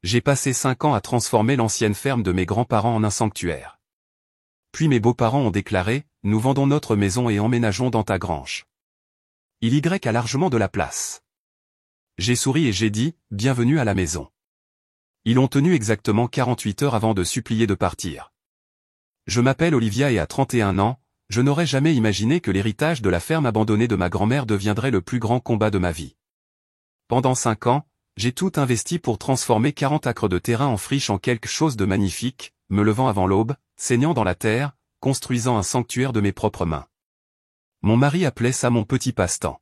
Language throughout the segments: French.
J'ai passé 5 ans à transformer l'ancienne ferme de mes grands-parents en un sanctuaire. Puis mes beaux-parents ont déclaré, nous vendons notre maison et emménageons dans ta grange. Y a largement de la place. J'ai souri et j'ai dit, bienvenue à la maison. Ils ont tenu exactement 48 heures avant de supplier de partir. Je m'appelle Olivia et à 31 ans, je n'aurais jamais imaginé que l'héritage de la ferme abandonnée de ma grand-mère deviendrait le plus grand combat de ma vie. Pendant 5 ans, j'ai tout investi pour transformer 40 acres de terrain en friche en quelque chose de magnifique, me levant avant l'aube, saignant dans la terre, construisant un sanctuaire de mes propres mains. Mon mari appelait ça mon petit passe-temps.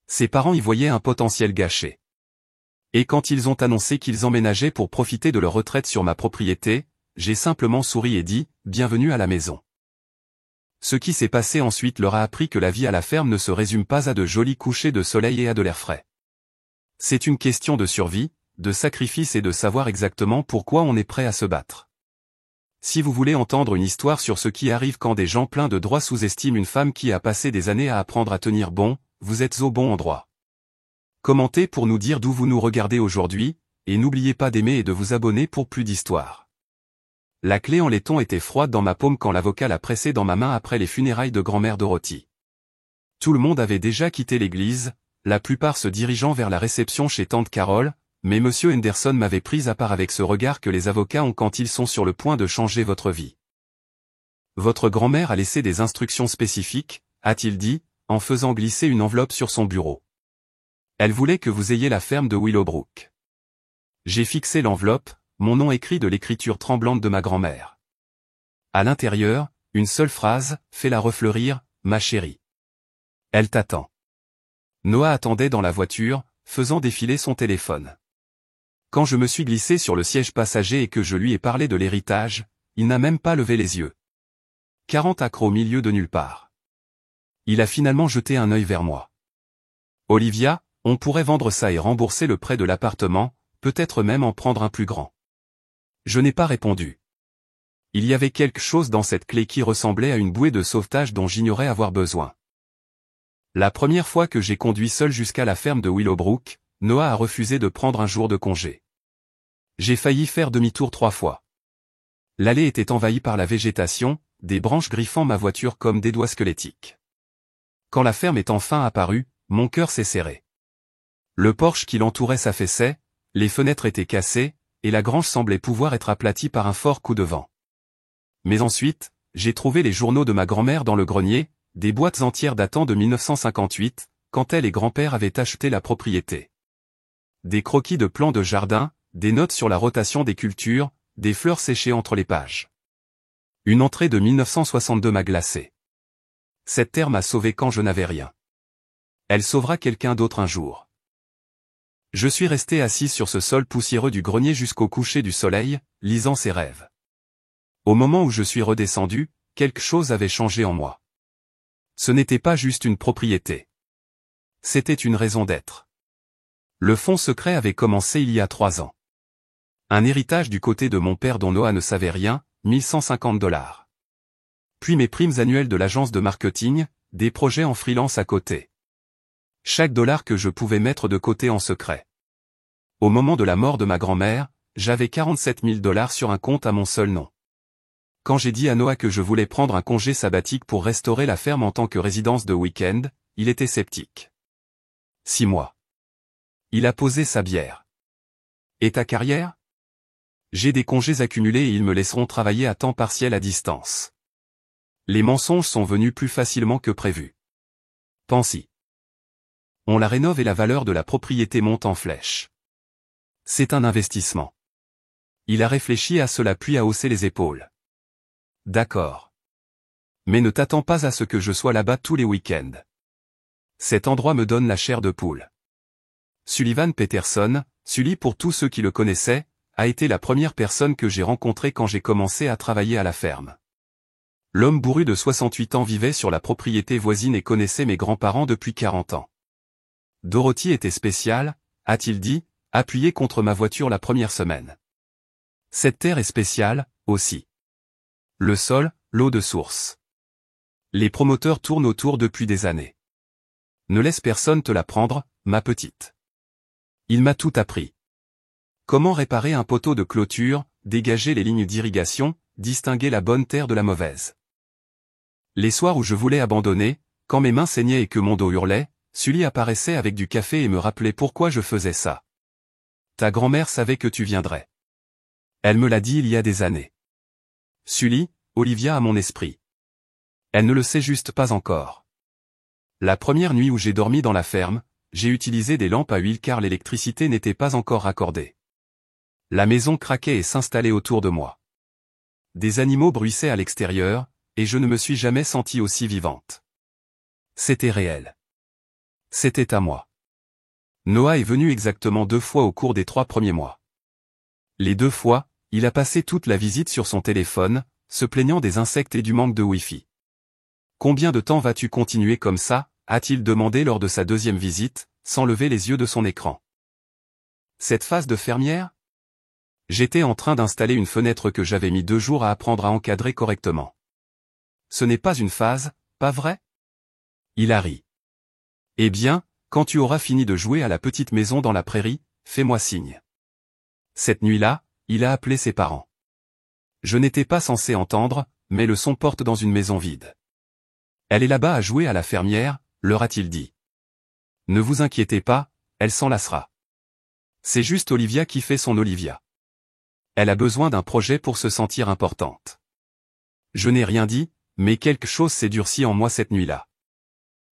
Ses parents y voyaient un potentiel gâché. Et quand ils ont annoncé qu'ils emménageaient pour profiter de leur retraite sur ma propriété, j'ai simplement souri et dit, bienvenue à la maison. Ce qui s'est passé ensuite leur a appris que la vie à la ferme ne se résume pas à de jolis couchers de soleil et à de l'air frais. C'est une question de survie, de sacrifice et de savoir exactement pourquoi on est prêt à se battre. Si vous voulez entendre une histoire sur ce qui arrive quand des gens pleins de droits sous-estiment une femme qui a passé des années à apprendre à tenir bon, vous êtes au bon endroit. Commentez pour nous dire d'où vous nous regardez aujourd'hui, et n'oubliez pas d'aimer et de vous abonner pour plus d'histoires. La clé en laiton était froide dans ma paume quand l'avocat l'a pressée dans ma main après les funérailles de grand-mère Dorothy. Tout le monde avait déjà quitté l'église, la plupart se dirigeant vers la réception chez tante Carole, mais monsieur Henderson m'avait prise à part avec ce regard que les avocats ont quand ils sont sur le point de changer votre vie. Votre grand-mère a laissé des instructions spécifiques, a-t-il dit, en faisant glisser une enveloppe sur son bureau. Elle voulait que vous ayez la ferme de Willowbrook. J'ai fixé l'enveloppe, mon nom écrit de l'écriture tremblante de ma grand-mère. À l'intérieur, une seule phrase, fais-la refleurir, ma chérie. Elle t'attend. Noah attendait dans la voiture, faisant défiler son téléphone. Quand je me suis glissé sur le siège passager et que je lui ai parlé de l'héritage, il n'a même pas levé les yeux. 40 acres au milieu de nulle part. Il a finalement jeté un œil vers moi. Olivia, on pourrait vendre ça et rembourser le prêt de l'appartement, peut-être même en prendre un plus grand. Je n'ai pas répondu. Il y avait quelque chose dans cette clé qui ressemblait à une bouée de sauvetage dont j'ignorais avoir besoin. La première fois que j'ai conduit seul jusqu'à la ferme de Willowbrook, Noah a refusé de prendre un jour de congé. J'ai failli faire demi-tour 3 fois. L'allée était envahie par la végétation, des branches griffant ma voiture comme des doigts squelettiques. Quand la ferme est enfin apparue, mon cœur s'est serré. Le porche qui l'entourait s'affaissait, les fenêtres étaient cassées, et la grange semblait pouvoir être aplatie par un fort coup de vent. Mais ensuite, j'ai trouvé les journaux de ma grand-mère dans le grenier, des boîtes entières datant de 1958, quand elle et grand-père avaient acheté la propriété. Des croquis de plans de jardin, des notes sur la rotation des cultures, des fleurs séchées entre les pages. Une entrée de 1962 m'a glacé. Cette terre m'a sauvé quand je n'avais rien. Elle sauvera quelqu'un d'autre un jour. Je suis resté assis sur ce sol poussiéreux du grenier jusqu'au coucher du soleil, lisant ses rêves. Au moment où je suis redescendu, quelque chose avait changé en moi. Ce n'était pas juste une propriété. C'était une raison d'être. Le fonds secret avait commencé il y a 3 ans. Un héritage du côté de mon père dont Noah ne savait rien, $1150. Puis mes primes annuelles de l'agence de marketing, des projets en freelance à côté. Chaque dollar que je pouvais mettre de côté en secret. Au moment de la mort de ma grand-mère, j'avais $47 000 sur un compte à mon seul nom. Quand j'ai dit à Noah que je voulais prendre un congé sabbatique pour restaurer la ferme en tant que résidence de week-end, il était sceptique. 6 mois. Il a posé sa bière. Et ta carrière? J'ai des congés accumulés et ils me laisseront travailler à temps partiel à distance. Les mensonges sont venus plus facilement que prévu. Pense-y. On la rénove et la valeur de la propriété monte en flèche. C'est un investissement. Il a réfléchi à cela puis a haussé les épaules. D'accord. Mais ne t'attends pas à ce que je sois là-bas tous les week-ends. Cet endroit me donne la chair de poule. Sullivan Peterson, Sully pour tous ceux qui le connaissaient, a été la première personne que j'ai rencontrée quand j'ai commencé à travailler à la ferme. L'homme bourru de 68 ans vivait sur la propriété voisine et connaissait mes grands-parents depuis 40 ans. Dorothy était spéciale, a-t-il dit, appuyé contre ma voiture la première semaine. Cette terre est spéciale, aussi. Le sol, l'eau de source. Les promoteurs tournent autour depuis des années. Ne laisse personne te la prendre, ma petite. Il m'a tout appris. Comment réparer un poteau de clôture, dégager les lignes d'irrigation, distinguer la bonne terre de la mauvaise. Les soirs où je voulais abandonner, quand mes mains saignaient et que mon dos hurlait, Sully apparaissait avec du café et me rappelait pourquoi je faisais ça. Ta grand-mère savait que tu viendrais. Elle me l'a dit il y a des années. Sully, Olivia a mon esprit. Elle ne le sait juste pas encore. La première nuit où j'ai dormi dans la ferme, j'ai utilisé des lampes à huile car l'électricité n'était pas encore raccordée. La maison craquait et s'installait autour de moi. Des animaux bruissaient à l'extérieur, et je ne me suis jamais sentie aussi vivante. C'était réel. C'était à moi. Noah est venu exactement 2 fois au cours des 3 premiers mois. Les 2 fois, il a passé toute la visite sur son téléphone, se plaignant des insectes et du manque de Wi-Fi. Combien de temps vas-tu continuer comme ça, a-t-il demandé lors de sa 2e visite, sans lever les yeux de son écran. Cette phase de fermière? J'étais en train d'installer une fenêtre que j'avais mis 2 jours à apprendre à encadrer correctement. Ce n'est pas une phase, pas vrai? Il a ri. Eh bien, quand tu auras fini de jouer à la petite maison dans la prairie, fais-moi signe. Cette nuit-là, il a appelé ses parents. Je n'étais pas censé entendre, mais le son porte dans une maison vide. Elle est là-bas à jouer à la fermière, leur a-t-il dit. Ne vous inquiétez pas, elle s'en lassera. C'est juste Olivia qui fait son Olivia. Elle a besoin d'un projet pour se sentir importante. Je n'ai rien dit, mais quelque chose s'est durci en moi cette nuit-là.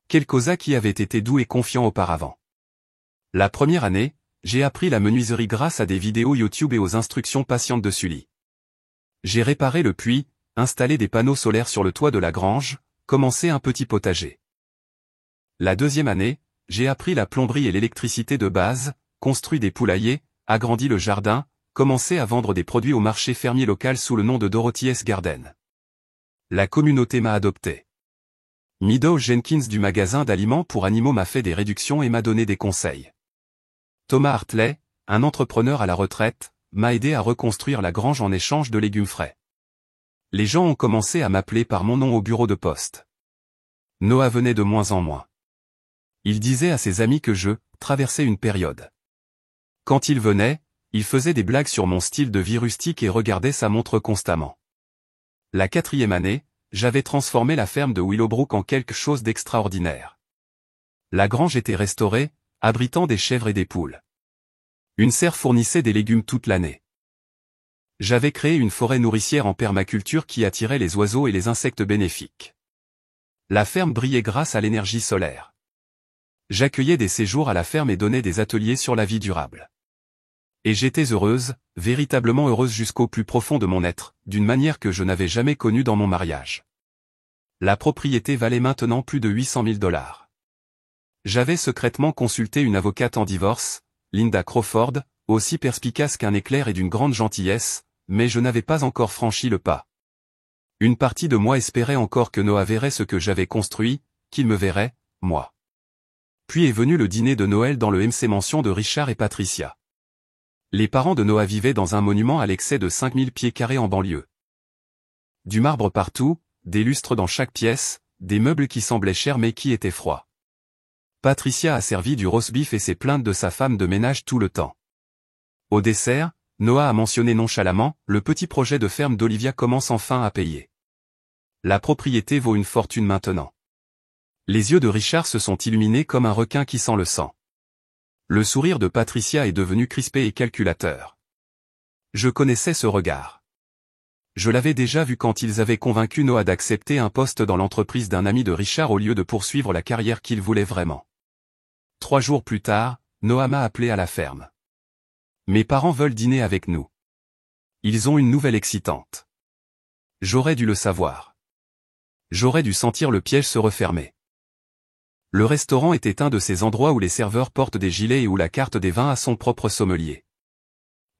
Quelqu'un qui avait été doux et confiant auparavant. La première année, j'ai appris la menuiserie grâce à des vidéos YouTube et aux instructions patientes de Sully. J'ai réparé le puits, installé des panneaux solaires sur le toit de la grange, commencé un petit potager. La 2e année, j'ai appris la plomberie et l'électricité de base, construit des poulaillers, agrandi le jardin, commencé à vendre des produits au marché fermier local sous le nom de Dorothy's Garden. La communauté m'a adopté. Meadow Jenkins du magasin d'aliments pour animaux m'a fait des réductions et m'a donné des conseils. Thomas Hartley, un entrepreneur à la retraite, m'a aidé à reconstruire la grange en échange de légumes frais. Les gens ont commencé à m'appeler par mon nom au bureau de poste. Noah venait de moins en moins. Il disait à ses amis que je traversais une période. Quand il venait, il faisait des blagues sur mon style de vie rustique et regardait sa montre constamment. La 4e année, j'avais transformé la ferme de Willowbrook en quelque chose d'extraordinaire. La grange était restaurée, abritant des chèvres et des poules. Une serre fournissait des légumes toute l'année. J'avais créé une forêt nourricière en permaculture qui attirait les oiseaux et les insectes bénéfiques. La ferme brillait grâce à l'énergie solaire. J'accueillais des séjours à la ferme et donnais des ateliers sur la vie durable. Et j'étais heureuse, véritablement heureuse jusqu'au plus profond de mon être, d'une manière que je n'avais jamais connue dans mon mariage. La propriété valait maintenant plus de 800 000 $. J'avais secrètement consulté une avocate en divorce, Linda Crawford, aussi perspicace qu'un éclair et d'une grande gentillesse, mais je n'avais pas encore franchi le pas. Une partie de moi espérait encore que Noah verrait ce que j'avais construit, qu'il me verrait, moi. Puis est venu le dîner de Noël dans le MC Mansion de Richard et Patricia. Les parents de Noah vivaient dans un monument à l'excès de 5000 pieds carrés en banlieue. Du marbre partout, des lustres dans chaque pièce, des meubles qui semblaient chers mais qui étaient froids. Patricia a servi du roast-beef et s'est plainte de sa femme de ménage tout le temps. Au dessert, Noah a mentionné nonchalamment, le petit projet de ferme d'Olivia commence enfin à payer. La propriété vaut une fortune maintenant. Les yeux de Richard se sont illuminés comme un requin qui sent le sang. Le sourire de Patricia est devenu crispé et calculateur. Je connaissais ce regard. Je l'avais déjà vu quand ils avaient convaincu Noah d'accepter un poste dans l'entreprise d'un ami de Richard au lieu de poursuivre la carrière qu'il voulait vraiment. 3 jours plus tard, Noah m'a appelé à la ferme. Mes parents veulent dîner avec nous. Ils ont une nouvelle excitante. J'aurais dû le savoir. J'aurais dû sentir le piège se refermer. Le restaurant était un de ces endroits où les serveurs portent des gilets et où la carte des vins a son propre sommelier.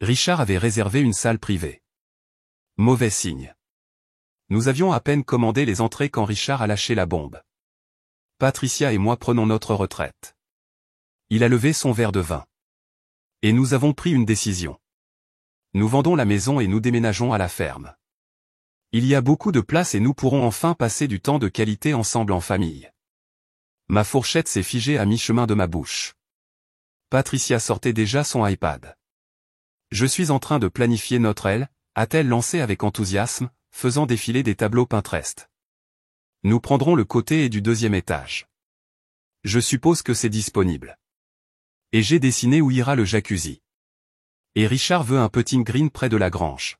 Richard avait réservé une salle privée. Mauvais signe. Nous avions à peine commandé les entrées quand Richard a lâché la bombe. Patricia et moi prenons notre retraite. Il a levé son verre de vin. Et nous avons pris une décision. Nous vendons la maison et nous déménageons à la ferme. Il y a beaucoup de place et nous pourrons enfin passer du temps de qualité ensemble en famille. Ma fourchette s'est figée à mi-chemin de ma bouche. Patricia sortait déjà son iPad. Je suis en train de planifier notre aile, a-t-elle lancé avec enthousiasme, faisant défiler des tableaux Pinterest. Nous prendrons le côté et du deuxième étage. Je suppose que c'est disponible. Et j'ai dessiné où ira le jacuzzi. Et Richard veut un putting green près de la grange.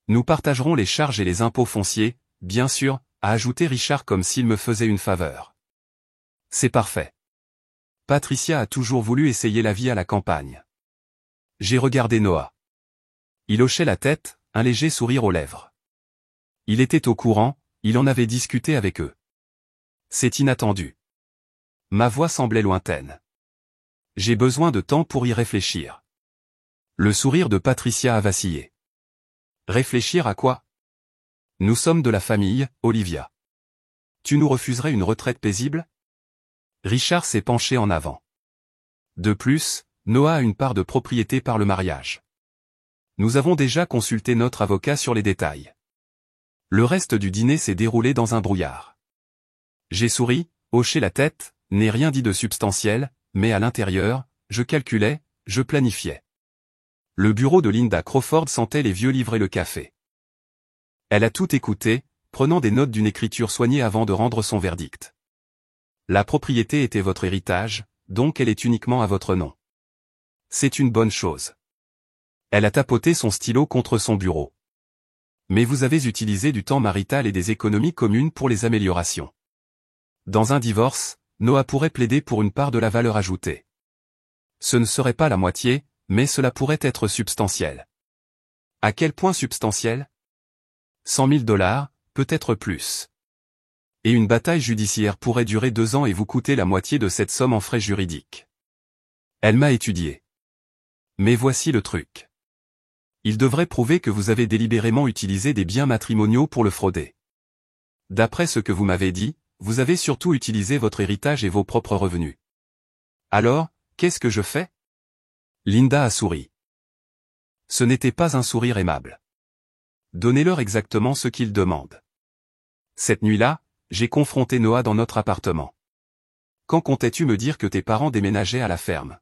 Nous partagerons les charges et les impôts fonciers, bien sûr, a ajouté Richard comme s'il me faisait une faveur. C'est parfait. Patricia a toujours voulu essayer la vie à la campagne. J'ai regardé Noah. Il hochait la tête, un léger sourire aux lèvres. Il était au courant, il en avait discuté avec eux. C'est inattendu. Ma voix semblait lointaine. J'ai besoin de temps pour y réfléchir. Le sourire de Patricia a vacillé. Réfléchir à quoi? Nous sommes de la famille, Olivia. Tu nous refuserais une retraite paisible? Richard s'est penché en avant. De plus, Noah a une part de propriété par le mariage. Nous avons déjà consulté notre avocat sur les détails. Le reste du dîner s'est déroulé dans un brouillard. J'ai souri, hoché la tête, n'ai rien dit de substantiel, mais à l'intérieur, je calculais, je planifiais. Le bureau de Linda Crawford sentait les vieux livrer le café. Elle a tout écouté, prenant des notes d'une écriture soignée avant de rendre son verdict. La propriété était votre héritage, donc elle est uniquement à votre nom. C'est une bonne chose. Elle a tapoté son stylo contre son bureau. Mais vous avez utilisé du temps marital et des économies communes pour les améliorations. Dans un divorce, Noah pourrait plaider pour une part de la valeur ajoutée. Ce ne serait pas la moitié, mais cela pourrait être substantiel. À quel point substantiel? 100 000 $, peut-être plus. Et une bataille judiciaire pourrait durer 2 ans et vous coûter la moitié de cette somme en frais juridiques. Elle m'a étudié. Mais voici le truc. Il devrait prouver que vous avez délibérément utilisé des biens matrimoniaux pour le frauder. D'après ce que vous m'avez dit, vous avez surtout utilisé votre héritage et vos propres revenus. Alors, qu'est-ce que je fais? Linda a souri. Ce n'était pas un sourire aimable. Donnez-leur exactement ce qu'ils demandent. Cette nuit-là, j'ai confronté Noah dans notre appartement. Quand comptais-tu me dire que tes parents déménageaient à la ferme?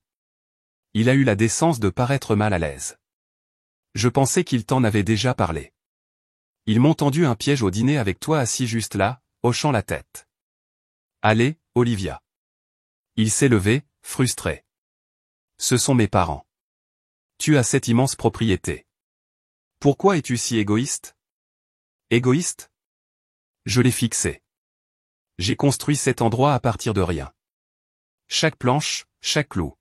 Il a eu la décence de paraître mal à l'aise. Je pensais qu'il t'en avait déjà parlé. Ils m'ont tendu un piège au dîner avec toi assis juste là, hochant la tête. Allez, Olivia. Il s'est levé, frustré. Ce sont mes parents. Tu as cette immense propriété. Pourquoi es-tu si égoïste? Égoïste? Je l'ai fixé. J'ai construit cet endroit à partir de rien. Chaque planche, chaque clou.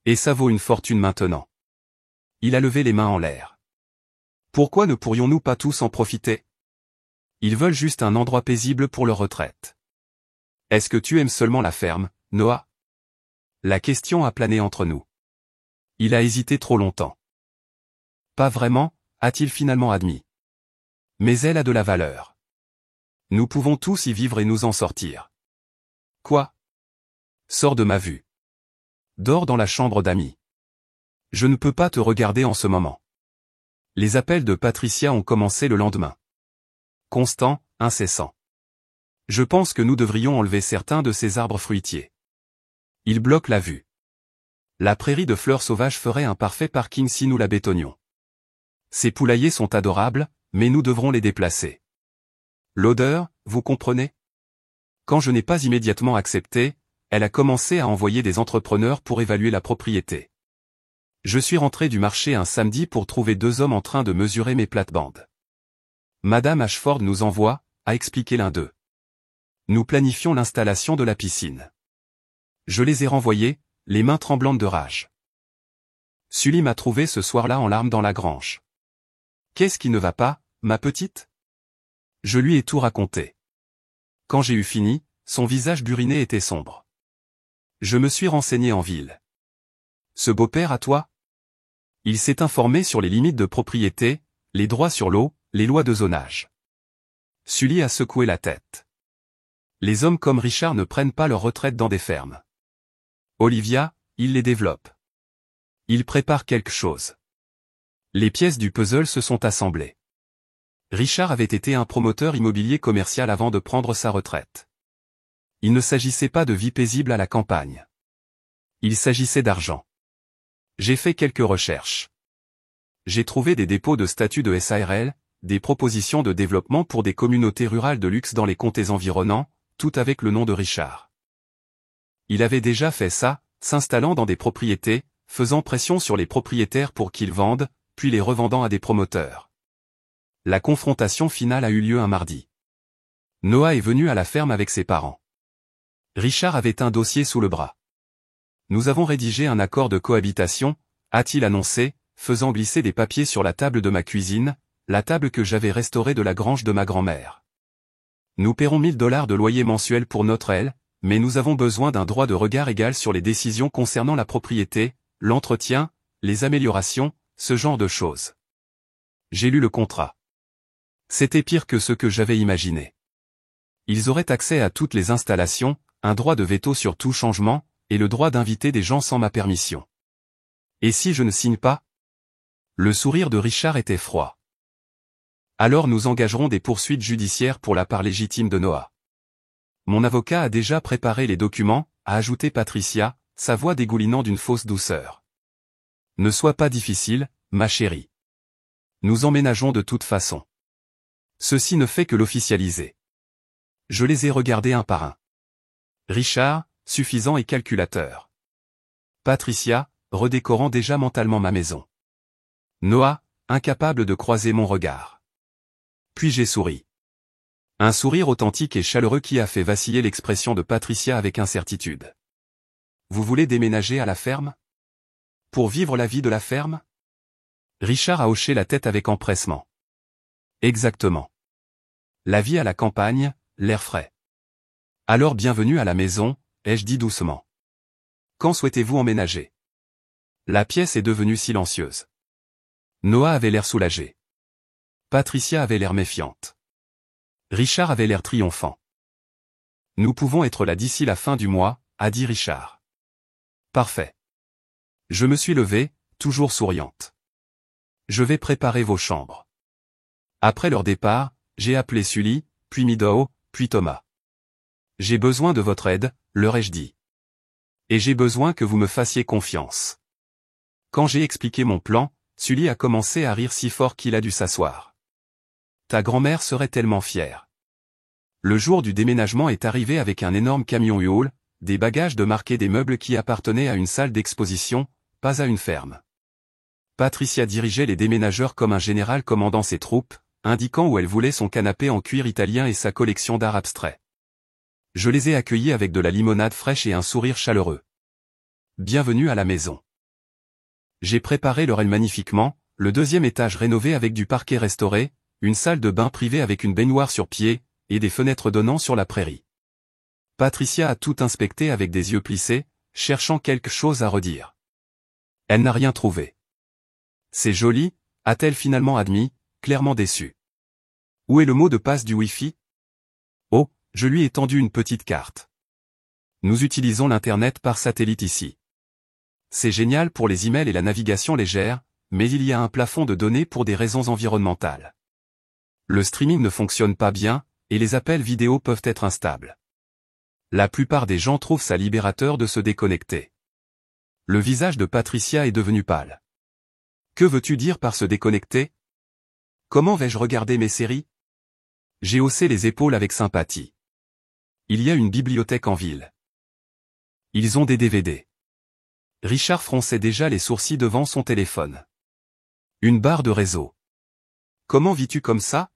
Et ça vaut une fortune maintenant. Il a levé les mains en l'air. Pourquoi ne pourrions-nous pas tous en profiter? Ils veulent juste un endroit paisible pour leur retraite. Est-ce que tu aimes seulement la ferme, Noah? La question a plané entre nous. Il a hésité trop longtemps. Pas vraiment, a-t-il finalement admis. Mais elle a de la valeur. Nous pouvons tous y vivre et nous en sortir. Quoi? Sors de ma vue. Dors dans la chambre d'amis. Je ne peux pas te regarder en ce moment. Les appels de Patricia ont commencé le lendemain. Constant, incessant. Je pense que nous devrions enlever certains de ces arbres fruitiers. Ils bloquent la vue. La prairie de fleurs sauvages ferait un parfait parking si nous la bétonnions. Ces poulaillers sont adorables, mais nous devrons les déplacer. L'odeur, vous comprenez? Quand je n'ai pas immédiatement accepté, elle a commencé à envoyer des entrepreneurs pour évaluer la propriété. Je suis rentré du marché un samedi pour trouver 2 hommes en train de mesurer mes plates-bandes. Madame Ashford nous envoie, a expliqué l'un d'eux. Nous planifions l'installation de la piscine. Je les ai renvoyés, les mains tremblantes de rage. Sully m'a trouvé ce soir-là en larmes dans la grange. Qu'est-ce qui ne va pas, ma petite? Je lui ai tout raconté. Quand j'ai eu fini, son visage buriné était sombre. Je me suis renseigné en ville. Ce beau-père à toi? Il s'est informé sur les limites de propriété, les droits sur l'eau, les lois de zonage. Sully a secoué la tête. Les hommes comme Richard ne prennent pas leur retraite dans des fermes. Olivia, il les développe. Il prépare quelque chose. Les pièces du puzzle se sont assemblées. Richard avait été un promoteur immobilier commercial avant de prendre sa retraite. Il ne s'agissait pas de vie paisible à la campagne. Il s'agissait d'argent. J'ai fait quelques recherches. J'ai trouvé des dépôts de statuts de SARL, des propositions de développement pour des communautés rurales de luxe dans les comtés environnants, tout avec le nom de Richard. Il avait déjà fait ça, s'installant dans des propriétés, faisant pression sur les propriétaires pour qu'ils vendent, puis les revendant à des promoteurs. La confrontation finale a eu lieu un mardi. Noah est venu à la ferme avec ses parents. Richard avait un dossier sous le bras. Nous avons rédigé un accord de cohabitation, a-t-il annoncé, faisant glisser des papiers sur la table de ma cuisine, la table que j'avais restaurée de la grange de ma grand-mère. Nous paierons $1000 de loyer mensuel pour notre aile, mais nous avons besoin d'un droit de regard égal sur les décisions concernant la propriété, l'entretien, les améliorations, ce genre de choses. J'ai lu le contrat. C'était pire que ce que j'avais imaginé. Ils auraient accès à toutes les installations, un droit de veto sur tout changement, et le droit d'inviter des gens sans ma permission. Et si je ne signe pas? Le sourire de Richard était froid. Alors nous engagerons des poursuites judiciaires pour la part légitime de Noah. Mon avocat a déjà préparé les documents, a ajouté Patricia, sa voix dégoulinant d'une fausse douceur. Ne sois pas difficile, ma chérie. Nous emménageons de toute façon. Ceci ne fait que l'officialiser. Je les ai regardés un par un. Richard, suffisant et calculateur. Patricia, redécorant déjà mentalement ma maison. Noah, incapable de croiser mon regard. Puis j'ai souri. Un sourire authentique et chaleureux qui a fait vaciller l'expression de Patricia avec incertitude. Vous voulez déménager à la ferme? Pour vivre la vie de la ferme? Richard a hoché la tête avec empressement. Exactement. La vie à la campagne, l'air frais. Alors bienvenue à la maison, ai-je dit doucement. Quand souhaitez-vous emménager? La pièce est devenue silencieuse. Noah avait l'air soulagé. Patricia avait l'air méfiante. Richard avait l'air triomphant. Nous pouvons être là d'ici la fin du mois, a dit Richard. Parfait. Je me suis levée, toujours souriante. Je vais préparer vos chambres. Après leur départ, j'ai appelé Sully, puis Midao, puis Thomas. J'ai besoin de votre aide, leur ai-je dit. Et j'ai besoin que vous me fassiez confiance. Quand j'ai expliqué mon plan, Sully a commencé à rire si fort qu'il a dû s'asseoir. Ta grand-mère serait tellement fière. Le jour du déménagement est arrivé avec un énorme camion U-Haul, des bagages de marque et des meubles qui appartenaient à une salle d'exposition, pas à une ferme. Patricia dirigeait les déménageurs comme un général commandant ses troupes, indiquant où elle voulait son canapé en cuir italien et sa collection d'art abstrait. Je les ai accueillis avec de la limonade fraîche et un sourire chaleureux. Bienvenue à la maison. J'ai préparé leur aile magnifiquement, le deuxième étage rénové avec du parquet restauré, une salle de bain privée avec une baignoire sur pied, et des fenêtres donnant sur la prairie. Patricia a tout inspecté avec des yeux plissés, cherchant quelque chose à redire. Elle n'a rien trouvé. C'est joli, a-t-elle finalement admis, clairement déçue. Où est le mot de passe du Wi-Fi? Oh, je lui ai tendu une petite carte. Nous utilisons l'Internet par satellite ici. C'est génial pour les emails et la navigation légère, mais il y a un plafond de données pour des raisons environnementales. Le streaming ne fonctionne pas bien, et les appels vidéo peuvent être instables. La plupart des gens trouvent ça libérateur de se déconnecter. Le visage de Patricia est devenu pâle. Que veux-tu dire par se déconnecter? Comment vais-je regarder mes séries? J'ai haussé les épaules avec sympathie. Il y a une bibliothèque en ville. Ils ont des DVD. Richard fronçait déjà les sourcils devant son téléphone. Une barre de réseau. Comment vis-tu comme ça?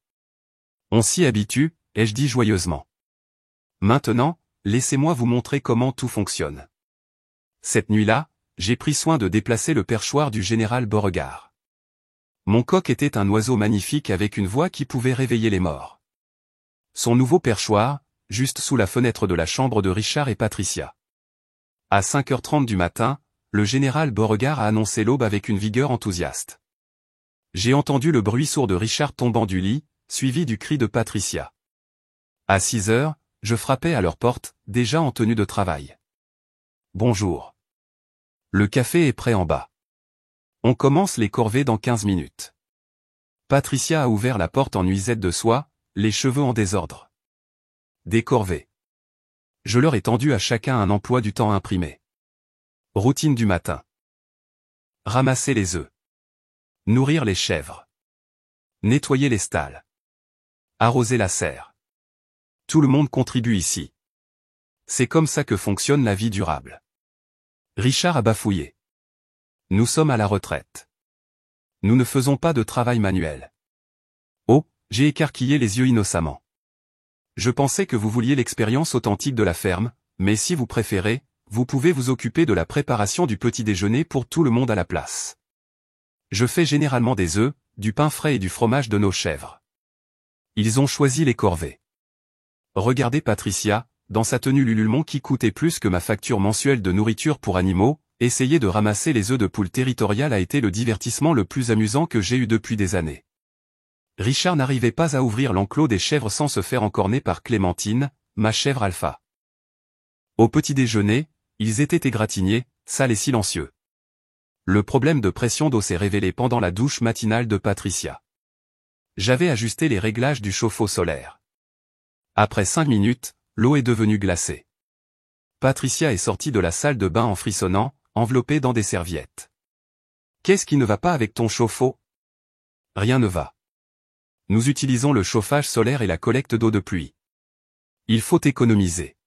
On s'y habitue, ai-je dit joyeusement. Maintenant, laissez-moi vous montrer comment tout fonctionne. Cette nuit-là, j'ai pris soin de déplacer le perchoir du général Beauregard. Mon coq était un oiseau magnifique avec une voix qui pouvait réveiller les morts. Son nouveau perchoir, juste sous la fenêtre de la chambre de Richard et Patricia. À 5h30 du matin, le général Beauregard a annoncé l'aube avec une vigueur enthousiaste. J'ai entendu le bruit sourd de Richard tombant du lit, suivi du cri de Patricia. À 6h, je frappais à leur porte, déjà en tenue de travail. Bonjour. Le café est prêt en bas. On commence les corvées dans 15 minutes. Patricia a ouvert la porte en nuisette de soie, les cheveux en désordre. Des corvées. Je leur ai tendu à chacun un emploi du temps imprimé. Routine du matin. Ramasser les œufs. Nourrir les chèvres. Nettoyer les stalles. Arroser la serre. Tout le monde contribue ici. C'est comme ça que fonctionne la vie durable. Richard a bafouillé. Nous sommes à la retraite. Nous ne faisons pas de travail manuel. Oh, j'ai écarquillé les yeux innocemment. Je pensais que vous vouliez l'expérience authentique de la ferme, mais si vous préférez, vous pouvez vous occuper de la préparation du petit déjeuner pour tout le monde à la place. Je fais généralement des œufs, du pain frais et du fromage de nos chèvres. Ils ont choisi les corvées. Regardez Patricia, dans sa tenue Lululemon qui coûtait plus que ma facture mensuelle de nourriture pour animaux, essayer de ramasser les œufs de poule territoriale a été le divertissement le plus amusant que j'ai eu depuis des années. Richard n'arrivait pas à ouvrir l'enclos des chèvres sans se faire encorner par Clémentine, ma chèvre alpha. Au petit déjeuner, ils étaient égratignés, sales et silencieux. Le problème de pression d'eau s'est révélé pendant la douche matinale de Patricia. J'avais ajusté les réglages du chauffe-eau solaire. Après 5 minutes, l'eau est devenue glacée. Patricia est sortie de la salle de bain en frissonnant, enveloppée dans des serviettes. « Qu'est-ce qui ne va pas avec ton chauffe-eau ? » Rien ne va. Nous utilisons le chauffage solaire et la collecte d'eau de pluie. Il faut économiser.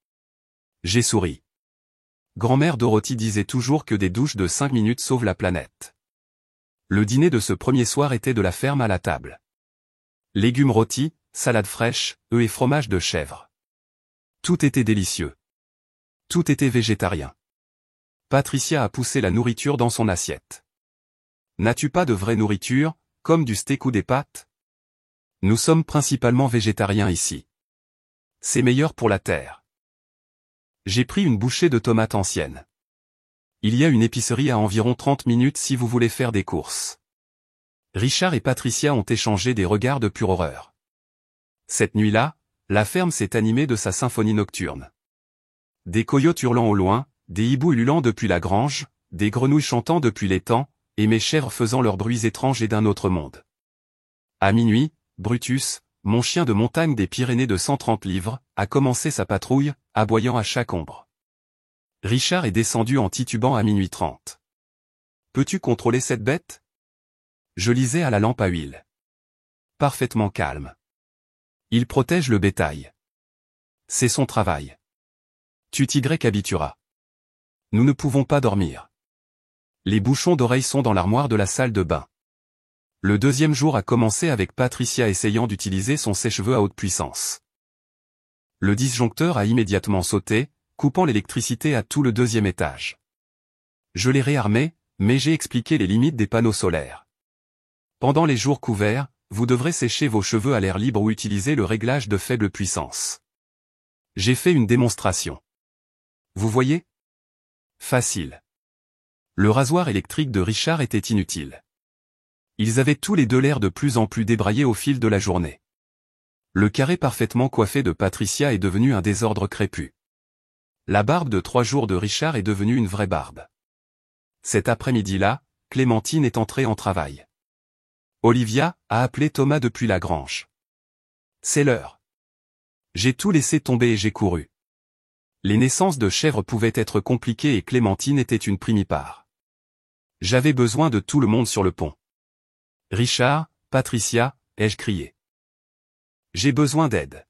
J'ai souri. Grand-mère Dorothy disait toujours que des douches de 5 minutes sauvent la planète. Le dîner de ce premier soir était de la ferme à la table. Légumes rôtis, salade fraîche, œufs et fromage de chèvre. Tout était délicieux. Tout était végétarien. Patricia a poussé la nourriture dans son assiette. N'as-tu pas de vraie nourriture, comme du steak ou des pâtes ? Nous sommes principalement végétariens ici. C'est meilleur pour la terre. J'ai pris une bouchée de tomates anciennes. Il y a une épicerie à environ 30 minutes si vous voulez faire des courses. Richard et Patricia ont échangé des regards de pure horreur. Cette nuit-là, la ferme s'est animée de sa symphonie nocturne. Des coyotes hurlant au loin, des hiboux ululant depuis la grange, des grenouilles chantant depuis l'étang, et mes chèvres faisant leurs bruits étranges et d'un autre monde. À minuit, Brutus, mon chien de montagne des Pyrénées de 130 livres, a commencé sa patrouille, aboyant à chaque ombre. Richard est descendu en titubant à minuit 30. Peux-tu contrôler cette bête ? Je lisais à la lampe à huile. Parfaitement calme. Il protège le bétail. C'est son travail. Tu t'y habitueras. Nous ne pouvons pas dormir. Les bouchons d'oreilles sont dans l'armoire de la salle de bain. Le deuxième jour a commencé avec Patricia essayant d'utiliser son sèche-cheveux à haute puissance. Le disjoncteur a immédiatement sauté, coupant l'électricité à tout le deuxième étage. Je l'ai réarmé, mais j'ai expliqué les limites des panneaux solaires. Pendant les jours couverts, vous devrez sécher vos cheveux à l'air libre ou utiliser le réglage de faible puissance. J'ai fait une démonstration. Vous voyez ? Facile. Le rasoir électrique de Richard était inutile. Ils avaient tous les deux l'air de plus en plus débraillés au fil de la journée. Le carré parfaitement coiffé de Patricia est devenu un désordre crépus. La barbe de 3 jours de Richard est devenue une vraie barbe. Cet après-midi-là, Clémentine est entrée en travail. Olivia a appelé Thomas depuis la grange. C'est l'heure. J'ai tout laissé tomber et j'ai couru. Les naissances de chèvres pouvaient être compliquées et Clémentine était une primipare. J'avais besoin de tout le monde sur le pont. Richard, Patricia, ai-je crié. J'ai besoin d'aide.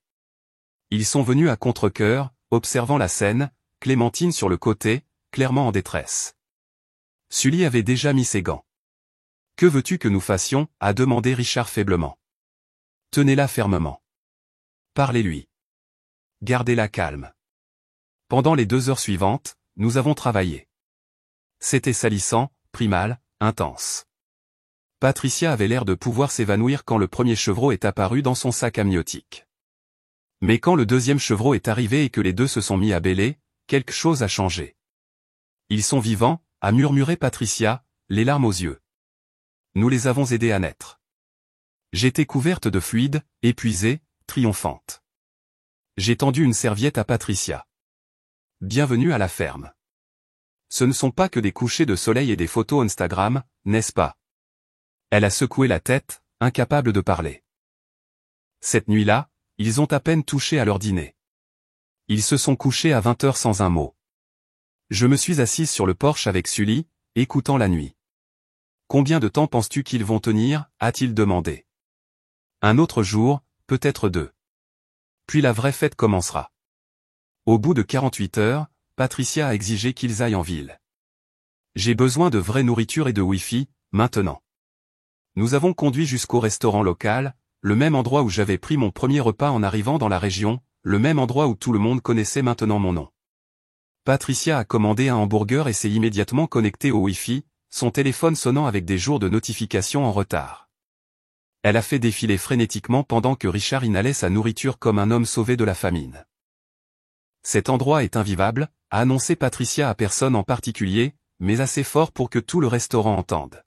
Ils sont venus à contre-cœur, observant la scène, Clémentine sur le côté, clairement en détresse. Sully avait déjà mis ses gants. Que veux-tu que nous fassions ? A demandé Richard faiblement. Tenez-la fermement. Parlez-lui. Gardez-la calme. Pendant les 2 heures suivantes, nous avons travaillé. C'était salissant, primal, intense. Patricia avait l'air de pouvoir s'évanouir quand le premier chevreau est apparu dans son sac amniotique. Mais quand le deuxième chevreau est arrivé et que les deux se sont mis à bêler, quelque chose a changé. Ils sont vivants, a murmuré Patricia, les larmes aux yeux. Nous les avons aidés à naître. J'étais couverte de fluide, épuisée, triomphante. J'ai tendu une serviette à Patricia. Bienvenue à la ferme. Ce ne sont pas que des couchers de soleil et des photos Instagram, n'est-ce pas ? Elle a secoué la tête, incapable de parler. Cette nuit-là, ils ont à peine touché à leur dîner. Ils se sont couchés à 20 h sans un mot. Je me suis assise sur le porche avec Sully, écoutant la nuit. Combien de temps penses-tu qu'ils vont tenir, a-t-il demandé. Un autre jour, peut-être 2. Puis la vraie fête commencera. Au bout de 48 heures, Patricia a exigé qu'ils aillent en ville. J'ai besoin de vraie nourriture et de Wi-Fi, maintenant. Nous avons conduit jusqu'au restaurant local, le même endroit où j'avais pris mon premier repas en arrivant dans la région, le même endroit où tout le monde connaissait maintenant mon nom. Patricia a commandé un hamburger et s'est immédiatement connectée au Wi-Fi, son téléphone sonnant avec des jours de notification en retard. Elle a fait défiler frénétiquement pendant que Richard inhalait sa nourriture comme un homme sauvé de la famine. Cet endroit est invivable, a annoncé Patricia à personne en particulier, mais assez fort pour que tout le restaurant entende.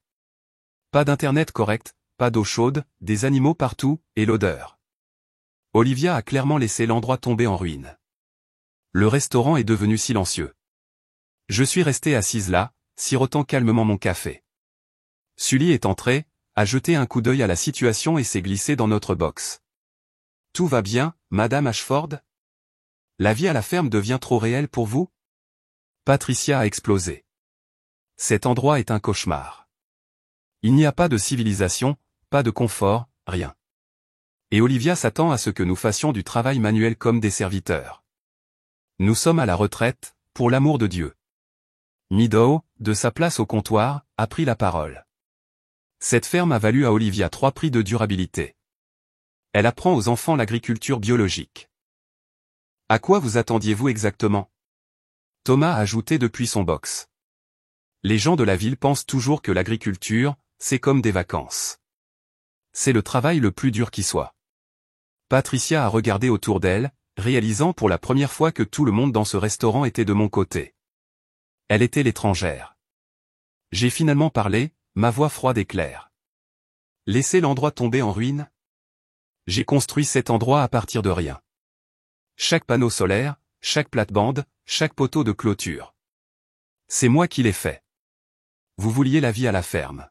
Pas d'internet correct, pas d'eau chaude, des animaux partout, et l'odeur. Olivia a clairement laissé l'endroit tomber en ruine. Le restaurant est devenu silencieux. Je suis restée assise là, sirotant calmement mon café. Sully est entrée, a jeté un coup d'œil à la situation et s'est glissée dans notre box. Tout va bien, Madame Ashford? La vie à la ferme devient trop réelle pour vous? Patricia a explosé. Cet endroit est un cauchemar. Il n'y a pas de civilisation, pas de confort, rien. Et Olivia s'attend à ce que nous fassions du travail manuel comme des serviteurs. Nous sommes à la retraite, pour l'amour de Dieu. Meadow, de sa place au comptoir, a pris la parole. Cette ferme a valu à Olivia 3 prix de durabilité. Elle apprend aux enfants l'agriculture biologique. À quoi vous attendiez-vous exactement? Thomas a ajouté depuis son box. Les gens de la ville pensent toujours que l'agriculture, c'est comme des vacances. C'est le travail le plus dur qui soit. Patricia a regardé autour d'elle, réalisant pour la première fois que tout le monde dans ce restaurant était de mon côté. Elle était l'étrangère. J'ai finalement parlé, ma voix froide et claire. Laissez l'endroit tomber en ruine? J'ai construit cet endroit à partir de rien. Chaque panneau solaire, chaque plate-bande, chaque poteau de clôture. C'est moi qui l'ai fait. Vous vouliez la vie à la ferme.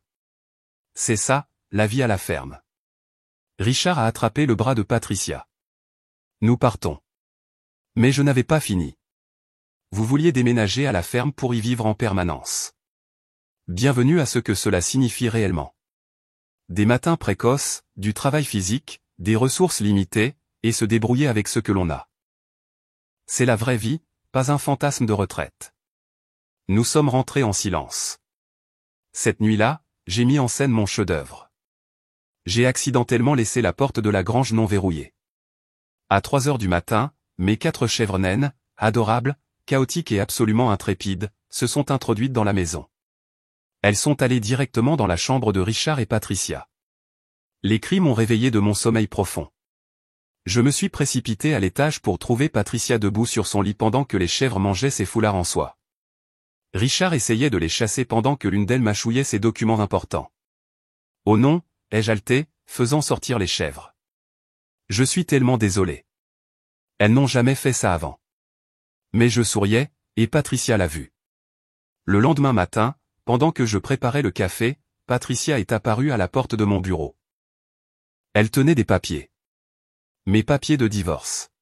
C'est ça, la vie à la ferme. Richard a attrapé le bras de Patricia. Nous partons. Mais je n'avais pas fini. Vous vouliez déménager à la ferme pour y vivre en permanence. Bienvenue à ce que cela signifie réellement. Des matins précoces, du travail physique, des ressources limitées, et se débrouiller avec ce que l'on a. C'est la vraie vie, pas un fantasme de retraite. Nous sommes rentrés en silence. Cette nuit-là, j'ai mis en scène mon chef-d'œuvre. J'ai accidentellement laissé la porte de la grange non verrouillée. À 3 heures du matin, mes 4 chèvres naines, adorables, chaotiques et absolument intrépides, se sont introduites dans la maison. Elles sont allées directement dans la chambre de Richard et Patricia. Les cris m'ont réveillé de mon sommeil profond. Je me suis précipité à l'étage pour trouver Patricia debout sur son lit pendant que les chèvres mangeaient ses foulards en soie. Richard essayait de les chasser pendant que l'une d'elles mâchouillait ses documents importants. Oh non, ai-je haleté, faisant sortir les chèvres. Je suis tellement désolé. Elles n'ont jamais fait ça avant. Mais je souriais, et Patricia l'a vu. Le lendemain matin, pendant que je préparais le café, Patricia est apparue à la porte de mon bureau. Elle tenait des papiers. Mes papiers de divorce.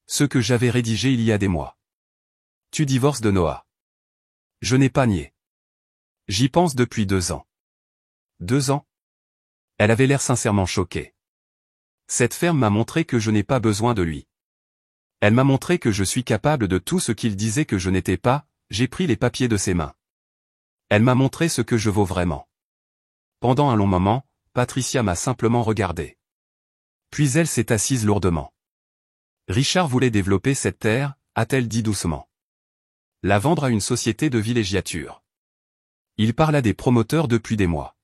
Ceux que j'avais rédigés il y a des mois. Tu divorces de Noah. Je n'ai pas nié. J'y pense depuis 2 ans. 2 ans? Elle avait l'air sincèrement choquée. Cette ferme m'a montré que je n'ai pas besoin de lui. Elle m'a montré que je suis capable de tout ce qu'il disait que je n'étais pas, j'ai pris les papiers de ses mains. Elle m'a montré ce que je vaux vraiment. Pendant un long moment, Patricia m'a simplement regardé. Puis elle s'est assise lourdement. Richard voulait développer cette terre, a-t-elle dit doucement. La vendre à une société de villégiature. Il parla des promoteurs depuis des mois.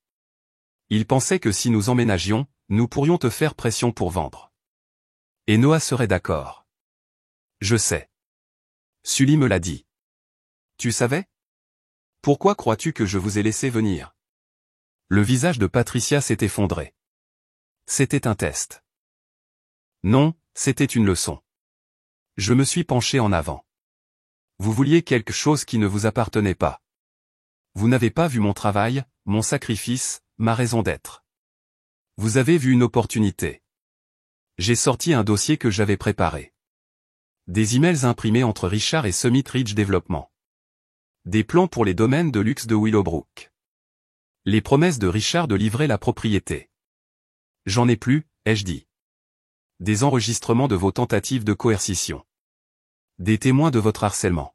Il pensait que si nous emménagions, nous pourrions te faire pression pour vendre. Et Noah serait d'accord. Je sais. Sully me l'a dit. Tu savais? Pourquoi crois-tu que je vous ai laissé venir? Le visage de Patricia s'est effondré. C'était un test. Non, c'était une leçon. Je me suis penché en avant. Vous vouliez quelque chose qui ne vous appartenait pas. Vous n'avez pas vu mon travail, mon sacrifice, ma raison d'être. Vous avez vu une opportunité. J'ai sorti un dossier que j'avais préparé. Des emails imprimés entre Richard et Summit Ridge Development. Des plans pour les domaines de luxe de Willowbrook. Les promesses de Richard de livrer la propriété. J'en ai plus, ai-je dit. Des enregistrements de vos tentatives de coercition. Des témoins de votre harcèlement.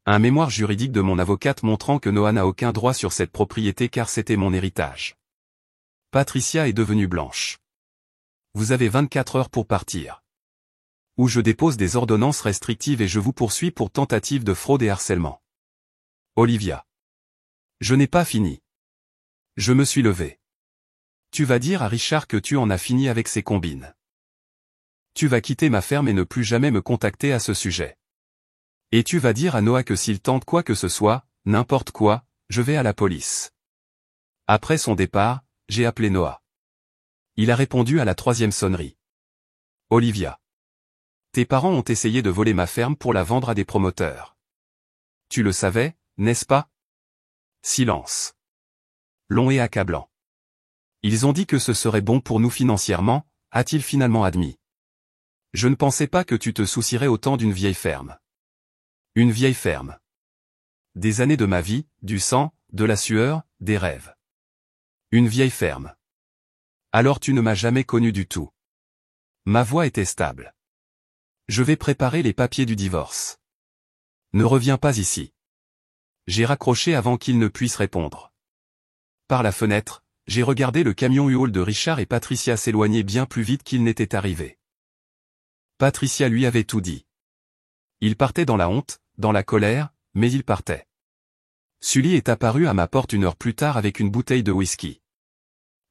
Un mémoire juridique de mon avocate montrant que Noah n'a aucun droit sur cette propriété car c'était mon héritage. Patricia est devenue blanche. Vous avez 24 heures pour partir. Ou je dépose des ordonnances restrictives et je vous poursuis pour tentative de fraude et harcèlement. Olivia. Je n'ai pas fini. Je me suis levé. Tu vas dire à Richard que tu en as fini avec ses combines. Tu vas quitter ma ferme et ne plus jamais me contacter à ce sujet. Et tu vas dire à Noah que s'il tente quoi que ce soit, n'importe quoi, je vais à la police. Après son départ, j'ai appelé Noah. Il a répondu à la 3e sonnerie. Olivia. Tes parents ont essayé de voler ma ferme pour la vendre à des promoteurs. Tu le savais, n'est-ce pas? Silence. Long et accablant. Ils ont dit que ce serait bon pour nous financièrement, a-t-il finalement admis. Je ne pensais pas que tu te soucierais autant d'une vieille ferme. Une vieille ferme. Des années de ma vie, du sang, de la sueur, des rêves. Une vieille ferme. Alors tu ne m'as jamais connu du tout. Ma voix était stable. Je vais préparer les papiers du divorce. Ne reviens pas ici. J'ai raccroché avant qu'il ne puisse répondre. Par la fenêtre, j'ai regardé le camion U-Haul de Richard et Patricia s'éloigner bien plus vite qu'il n'était arrivé. Patricia lui avait tout dit. Il partait dans la honte, dans la colère, mais il partait. Sully est apparu à ma porte 1 heure plus tard avec une bouteille de whisky.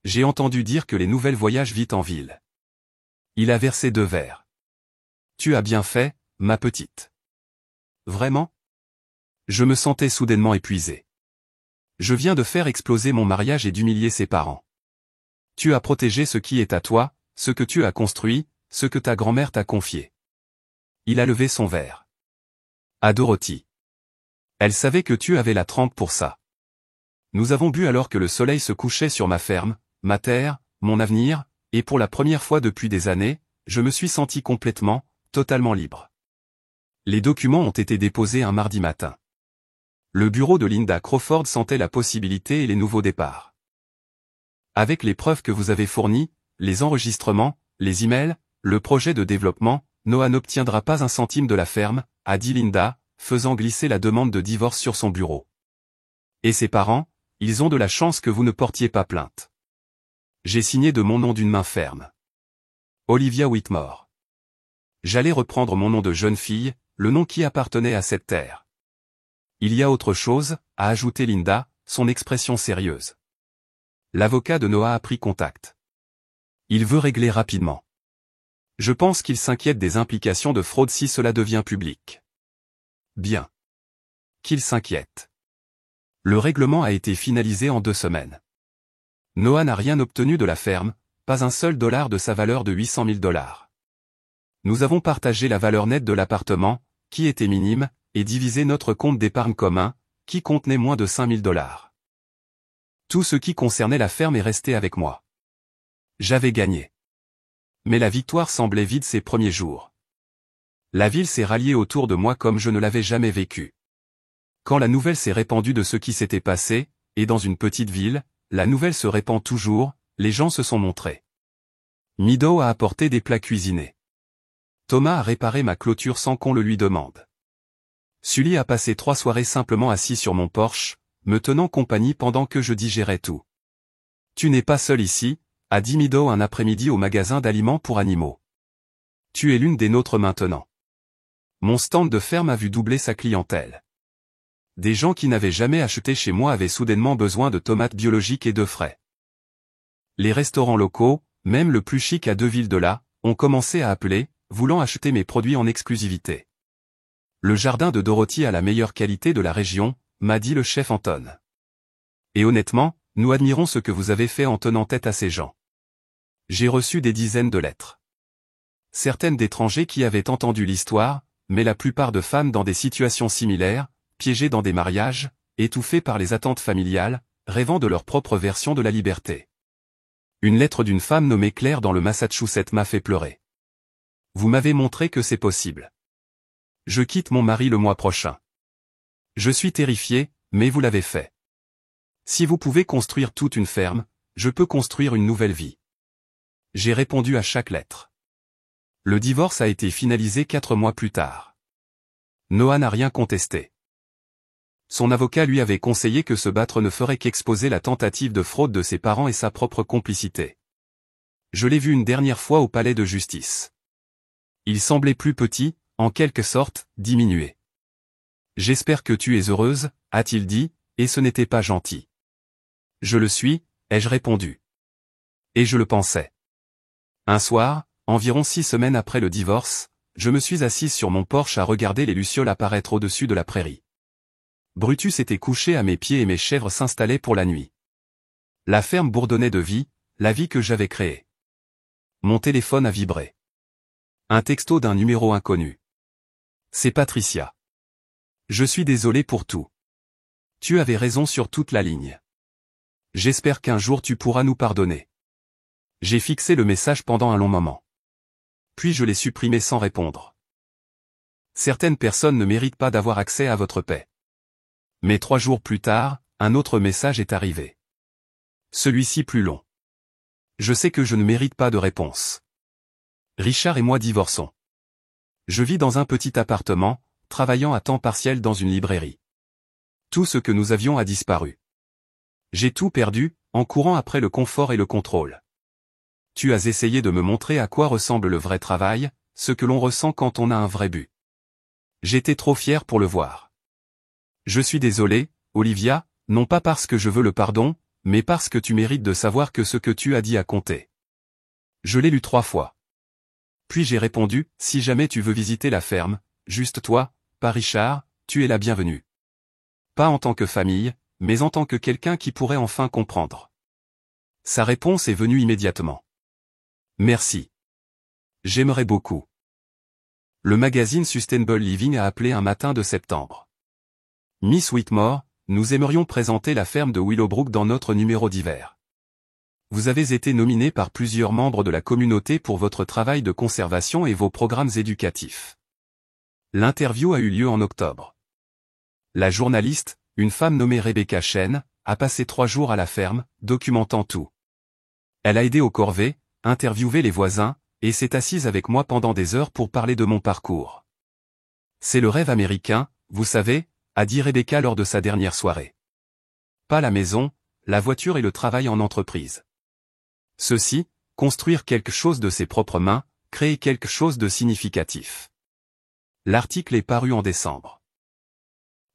J'ai entendu dire que les nouvelles voyagent vite en ville. Il a versé 2 verres. Tu as bien fait, ma petite. Vraiment? Je me sentais soudainement épuisé. Je viens de faire exploser mon mariage et d'humilier ses parents. Tu as protégé ce qui est à toi, ce que tu as construit, ce que ta grand-mère t'a confié. Il a levé son verre. À Dorothy. Elle savait que tu avais la trempe pour ça. Nous avons bu alors que le soleil se couchait sur ma ferme, ma terre, mon avenir, et pour la première fois depuis des années, je me suis senti complètement, totalement libre. Les documents ont été déposés un mardi matin. Le bureau de Linda Crawford sentait la possibilité et les nouveaux départs. Avec les preuves que vous avez fournies, les enregistrements, les emails, le projet de développement, Noah n'obtiendra pas un centime de la ferme, a dit Linda, faisant glisser la demande de divorce sur son bureau. Et ses parents, ils ont de la chance que vous ne portiez pas plainte. J'ai signé de mon nom d'une main ferme. Olivia Whitmore. J'allais reprendre mon nom de jeune fille, le nom qui appartenait à cette terre. Il y a autre chose, a ajouté Linda, son expression sérieuse. L'avocat de Noah a pris contact. Il veut régler rapidement. Je pense qu'il s'inquiète des implications de fraude si cela devient public. Bien. Qu'il s'inquiète. Le règlement a été finalisé en 2 semaines. Noah n'a rien obtenu de la ferme, pas un seul dollar de sa valeur de 800 000 $. Nous avons partagé la valeur nette de l'appartement, qui était minime, et divisé notre compte d'épargne commun, qui contenait moins de 5 000 $. Tout ce qui concernait la ferme est resté avec moi. J'avais gagné. Mais la victoire semblait vide ces premiers jours. La ville s'est ralliée autour de moi comme je ne l'avais jamais vécu. Quand la nouvelle s'est répandue de ce qui s'était passé, et dans une petite ville, la nouvelle se répand toujours, les gens se sont montrés. Mido a apporté des plats cuisinés. Thomas a réparé ma clôture sans qu'on le lui demande. Sully a passé 3 soirées simplement assis sur mon porche, me tenant compagnie pendant que je digérais tout. Tu n'es pas seul ici, a dit Mido un après-midi au magasin d'aliments pour animaux. Tu es l'une des nôtres maintenant. Mon stand de ferme a vu doubler sa clientèle. Des gens qui n'avaient jamais acheté chez moi avaient soudainement besoin de tomates biologiques et de frais. Les restaurants locaux, même le plus chic à 2 villes de là, ont commencé à appeler, voulant acheter mes produits en exclusivité. Le jardin de Dorothy a la meilleure qualité de la région, m'a dit le chef Anton. Et honnêtement, nous admirons ce que vous avez fait en tenant tête à ces gens. J'ai reçu des dizaines de lettres. Certaines d'étrangers qui avaient entendu l'histoire, mais la plupart de femmes dans des situations similaires, piégées dans des mariages, étouffées par les attentes familiales, rêvant de leur propre version de la liberté. Une lettre d'une femme nommée Claire dans le Massachusetts m'a fait pleurer. Vous m'avez montré que c'est possible. Je quitte mon mari le mois prochain. Je suis terrifié, mais vous l'avez fait. Si vous pouvez construire toute une ferme, je peux construire une nouvelle vie. J'ai répondu à chaque lettre. Le divorce a été finalisé 4 mois plus tard. Noah n'a rien contesté. Son avocat lui avait conseillé que se battre ne ferait qu'exposer la tentative de fraude de ses parents et sa propre complicité. Je l'ai vu une dernière fois au palais de justice. Il semblait plus petit, en quelque sorte, diminué. « J'espère que tu es heureuse », a-t-il dit, et ce n'était pas gentil. « Je le suis », ai-je répondu. Et je le pensais. Un soir, environ 6 semaines après le divorce, je me suis assise sur mon porche à regarder les lucioles apparaître au-dessus de la prairie. Brutus était couché à mes pieds et mes chèvres s'installaient pour la nuit. La ferme bourdonnait de vie, la vie que j'avais créée. Mon téléphone a vibré. Un texto d'un numéro inconnu. C'est Patricia. Je suis désolé pour tout. Tu avais raison sur toute la ligne. J'espère qu'un jour tu pourras nous pardonner. J'ai fixé le message pendant un long moment. Puis je l'ai supprimé sans répondre. Certaines personnes ne méritent pas d'avoir accès à votre paix. Mais 3 jours plus tard, un autre message est arrivé. Celui-ci plus long. Je sais que je ne mérite pas de réponse. Richard et moi divorçons. Je vis dans un petit appartement, travaillant à temps partiel dans une librairie. Tout ce que nous avions a disparu. J'ai tout perdu, en courant après le confort et le contrôle. Tu as essayé de me montrer à quoi ressemble le vrai travail, ce que l'on ressent quand on a un vrai but. J'étais trop fier pour le voir. Je suis désolé, Olivia, non pas parce que je veux le pardon, mais parce que tu mérites de savoir que ce que tu as dit a compté. Je l'ai lu 3 fois. Puis j'ai répondu, si jamais tu veux visiter la ferme, juste toi, pas Richard, tu es la bienvenue. Pas en tant que famille, mais en tant que quelqu'un qui pourrait enfin comprendre. Sa réponse est venue immédiatement. Merci. J'aimerais beaucoup. Le magazine Sustainable Living a appelé un matin de septembre. Miss Whitmore, nous aimerions présenter la ferme de Willowbrook dans notre numéro d'hiver. Vous avez été nominé par plusieurs membres de la communauté pour votre travail de conservation et vos programmes éducatifs. L'interview a eu lieu en octobre. La journaliste, une femme nommée Rebecca Chen, a passé 3 jours à la ferme, documentant tout. Elle a aidé aux corvées, interviewé les voisins, et s'est assise avec moi pendant des heures pour parler de mon parcours. C'est le rêve américain, vous savez, a dit Rebecca lors de sa dernière soirée. Pas la maison, la voiture et le travail en entreprise. Ceci, construire quelque chose de ses propres mains, créer quelque chose de significatif. L'article est paru en décembre.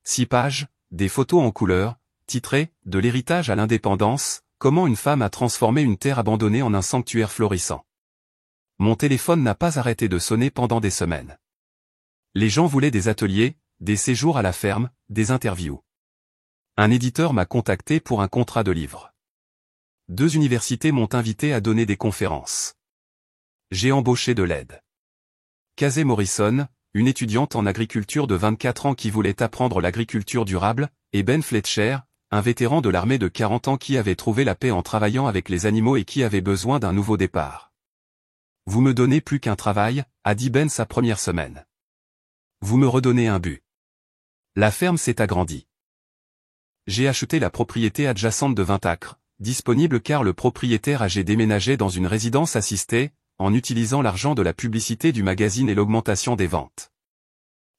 6 pages, des photos en couleur, titrées « De l'héritage à l'indépendance, comment une femme a transformé une terre abandonnée en un sanctuaire florissant ». Mon téléphone n'a pas arrêté de sonner pendant des semaines. Les gens voulaient des ateliers, des séjours à la ferme, des interviews. Un éditeur m'a contacté pour un contrat de livre. 2 universités m'ont invité à donner des conférences. J'ai embauché de l'aide. Casey Morrison, une étudiante en agriculture de 24 ans qui voulait apprendre l'agriculture durable, et Ben Fletcher, un vétéran de l'armée de 40 ans qui avait trouvé la paix en travaillant avec les animaux et qui avait besoin d'un nouveau départ. Vous me donnez plus qu'un travail, a dit Ben sa première semaine. Vous me redonnez un but. La ferme s'est agrandie. J'ai acheté la propriété adjacente de 20 acres, disponible car le propriétaire âgé déménageait dans une résidence assistée, en utilisant l'argent de la publicité du magazine et l'augmentation des ventes.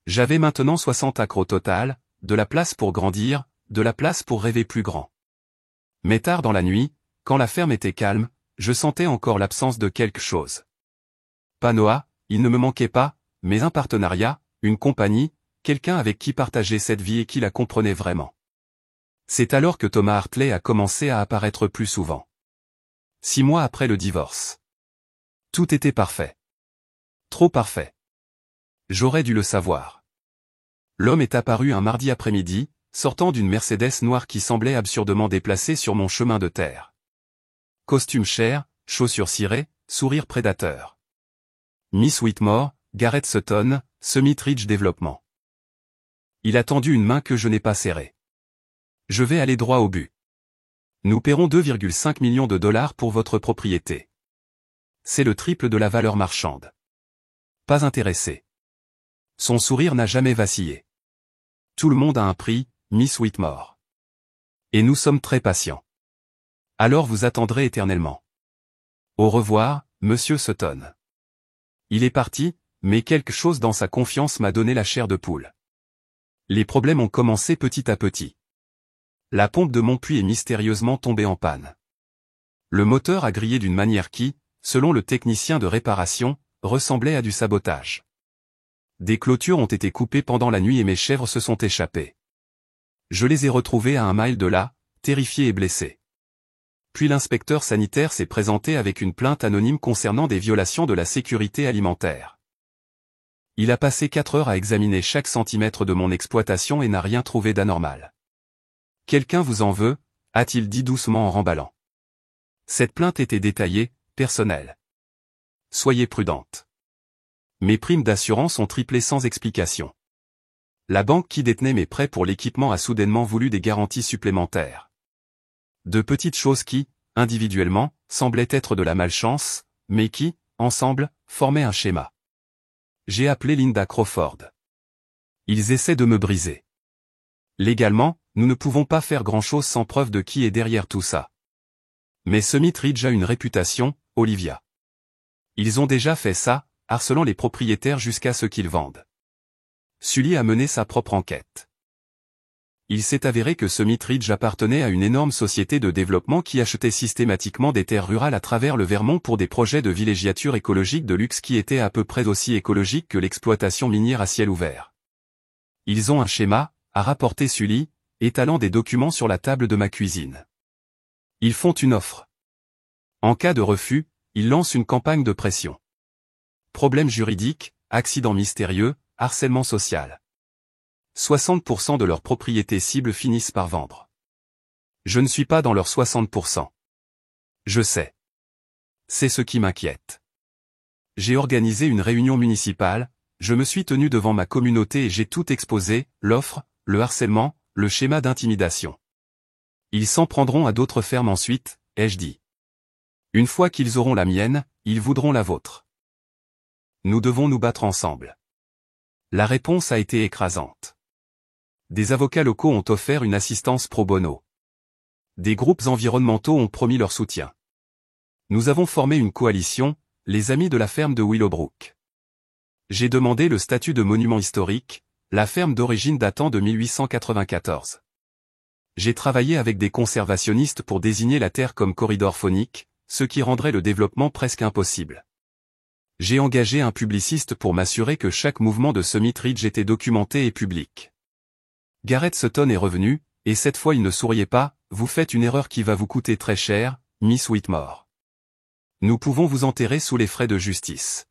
J'avais maintenant 60 acres au total, de la place pour grandir, de la place pour rêver plus grand. Mais tard dans la nuit, quand la ferme était calme, je sentais encore l'absence de quelque chose. Pas Noah, il ne me manquait pas, mais un partenariat, une compagnie, quelqu'un avec qui partager cette vie et qui la comprenait vraiment. C'est alors que Thomas Hartley a commencé à apparaître plus souvent. 6 mois après le divorce. Tout était parfait. Trop parfait. J'aurais dû le savoir. L'homme est apparu un mardi après-midi, sortant d'une Mercedes noire qui semblait absurdement déplacée sur mon chemin de terre. Costume cher, chaussures cirées, sourire prédateur. Miss Whitmore, Garrett Sutton, Summit Ridge Développement. Il a tendu une main que je n'ai pas serrée. Je vais aller droit au but. Nous paierons 2,5 millions de dollars pour votre propriété. C'est le triple de la valeur marchande. Pas intéressé. Son sourire n'a jamais vacillé. Tout le monde a un prix, Miss Whitmore. Et nous sommes très patients. Alors vous attendrez éternellement. Au revoir, monsieur Sutton. Il est parti, mais quelque chose dans sa confiance m'a donné la chair de poule. Les problèmes ont commencé petit à petit. La pompe de mon puits est mystérieusement tombée en panne. Le moteur a grillé d'une manière qui, selon le technicien de réparation, ressemblait à du sabotage. Des clôtures ont été coupées pendant la nuit et mes chèvres se sont échappées. Je les ai retrouvées à 1 mile de là, terrifiées et blessées. Puis l'inspecteur sanitaire s'est présenté avec une plainte anonyme concernant des violations de la sécurité alimentaire. Il a passé 4 heures à examiner chaque centimètre de mon exploitation et n'a rien trouvé d'anormal. « Quelqu'un vous en veut ?» a-t-il dit doucement en remballant. Cette plainte était détaillée, personnelle. Soyez prudente. Mes primes d'assurance ont triplé sans explication. La banque qui détenait mes prêts pour l'équipement a soudainement voulu des garanties supplémentaires. De petites choses qui, individuellement, semblaient être de la malchance, mais qui, ensemble, formaient un schéma. J'ai appelé Linda Crawford. Ils essaient de me briser. Légalement, nous ne pouvons pas faire grand-chose sans preuve de qui est derrière tout ça. Mais Summit Ridge a une réputation, Olivia. Ils ont déjà fait ça, harcelant les propriétaires jusqu'à ce qu'ils vendent. Sully a mené sa propre enquête. Il s'est avéré que Summit Ridge appartenait à une énorme société de développement qui achetait systématiquement des terres rurales à travers le Vermont pour des projets de villégiature écologique de luxe qui étaient à peu près aussi écologiques que l'exploitation minière à ciel ouvert. Ils ont un schéma, a rapporté Sully, étalant des documents sur la table de ma cuisine. Ils font une offre. En cas de refus, ils lancent une campagne de pression. Problèmes juridiques, accidents mystérieux, harcèlement social. 60% de leurs propriétés cibles finissent par vendre. Je ne suis pas dans leurs 60%. Je sais. C'est ce qui m'inquiète. J'ai organisé une réunion municipale, je me suis tenu devant ma communauté et j'ai tout exposé, l'offre, le harcèlement, le schéma d'intimidation. Ils s'en prendront à d'autres fermes ensuite, ai-je dit. Une fois qu'ils auront la mienne, ils voudront la vôtre. Nous devons nous battre ensemble. La réponse a été écrasante. Des avocats locaux ont offert une assistance pro bono. Des groupes environnementaux ont promis leur soutien. Nous avons formé une coalition, les Amis de la ferme de Willowbrook. J'ai demandé le statut de monument historique, la ferme d'origine datant de 1894. J'ai travaillé avec des conservationnistes pour désigner la terre comme corridor faunique, ce qui rendrait le développement presque impossible. J'ai engagé un publiciste pour m'assurer que chaque mouvement de Summit Ridge était documenté et public. Garrett Sutton est revenu, et cette fois il ne souriait pas, « Vous faites une erreur qui va vous coûter très cher, Miss Whitmore. Nous pouvons vous enterrer sous les frais de justice.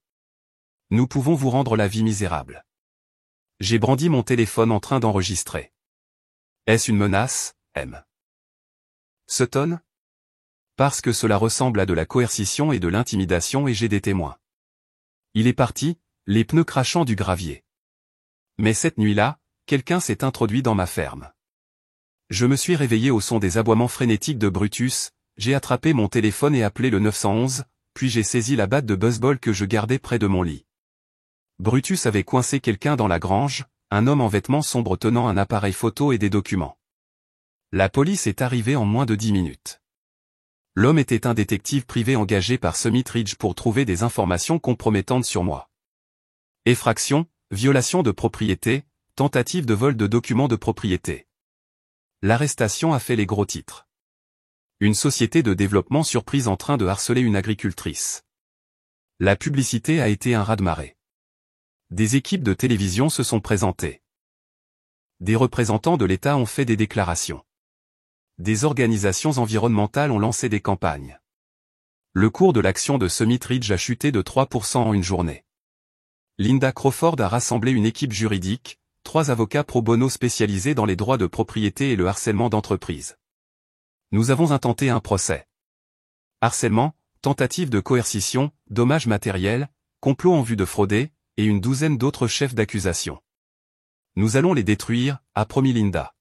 Nous pouvons vous rendre la vie misérable. » J'ai brandi mon téléphone en train d'enregistrer. Est-ce une menace, M. Sutton? Parce que cela ressemble à de la coercition et de l'intimidation et j'ai des témoins. Il est parti, les pneus crachant du gravier. Mais cette nuit-là, quelqu'un s'est introduit dans ma ferme. Je me suis réveillé au son des aboiements frénétiques de Brutus, j'ai attrapé mon téléphone et appelé le 911, puis j'ai saisi la batte de baseball que je gardais près de mon lit. Brutus avait coincé quelqu'un dans la grange, un homme en vêtements sombres tenant un appareil photo et des documents. La police est arrivée en moins de 10 minutes. L'homme était un détective privé engagé par Summit Ridge pour trouver des informations compromettantes sur moi. Effraction, violation de propriété, tentative de vol de documents de propriété. L'arrestation a fait les gros titres. Une société de développement surprise en train de harceler une agricultrice. La publicité a été un raz-de-marée. Des équipes de télévision se sont présentées. Des représentants de l'État ont fait des déclarations. Des organisations environnementales ont lancé des campagnes. Le cours de l'action de Summit Ridge a chuté de 3% en une journée. Linda Crawford a rassemblé une équipe juridique, 3 avocats pro bono spécialisés dans les droits de propriété et le harcèlement d'entreprise. Nous avons intenté un procès. Harcèlement, tentative de coercition, dommages matériels, complot en vue de frauder, et une douzaine d'autres chefs d'accusation. Nous allons les détruire, a promis Linda.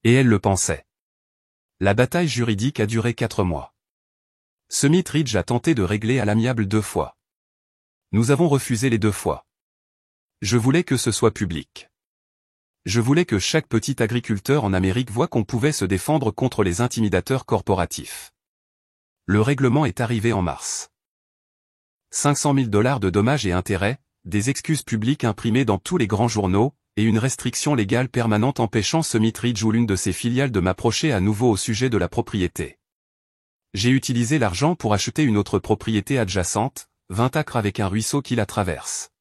Et elle le pensait. La bataille juridique a duré 4 mois. Summit Ridge a tenté de régler à l'amiable 2 fois. Nous avons refusé les 2 fois. Je voulais que ce soit public. Je voulais que chaque petit agriculteur en Amérique voie qu'on pouvait se défendre contre les intimidateurs corporatifs. Le règlement est arrivé en mars. 500 000 $ de dommages et intérêts, des excuses publiques imprimées dans tous les grands journaux, et une restriction légale permanente empêchant Summit Ridge ou l'une de ses filiales de m'approcher à nouveau au sujet de la propriété. J'ai utilisé l'argent pour acheter une autre propriété adjacente, 20 acres avec un ruisseau qui la traverse.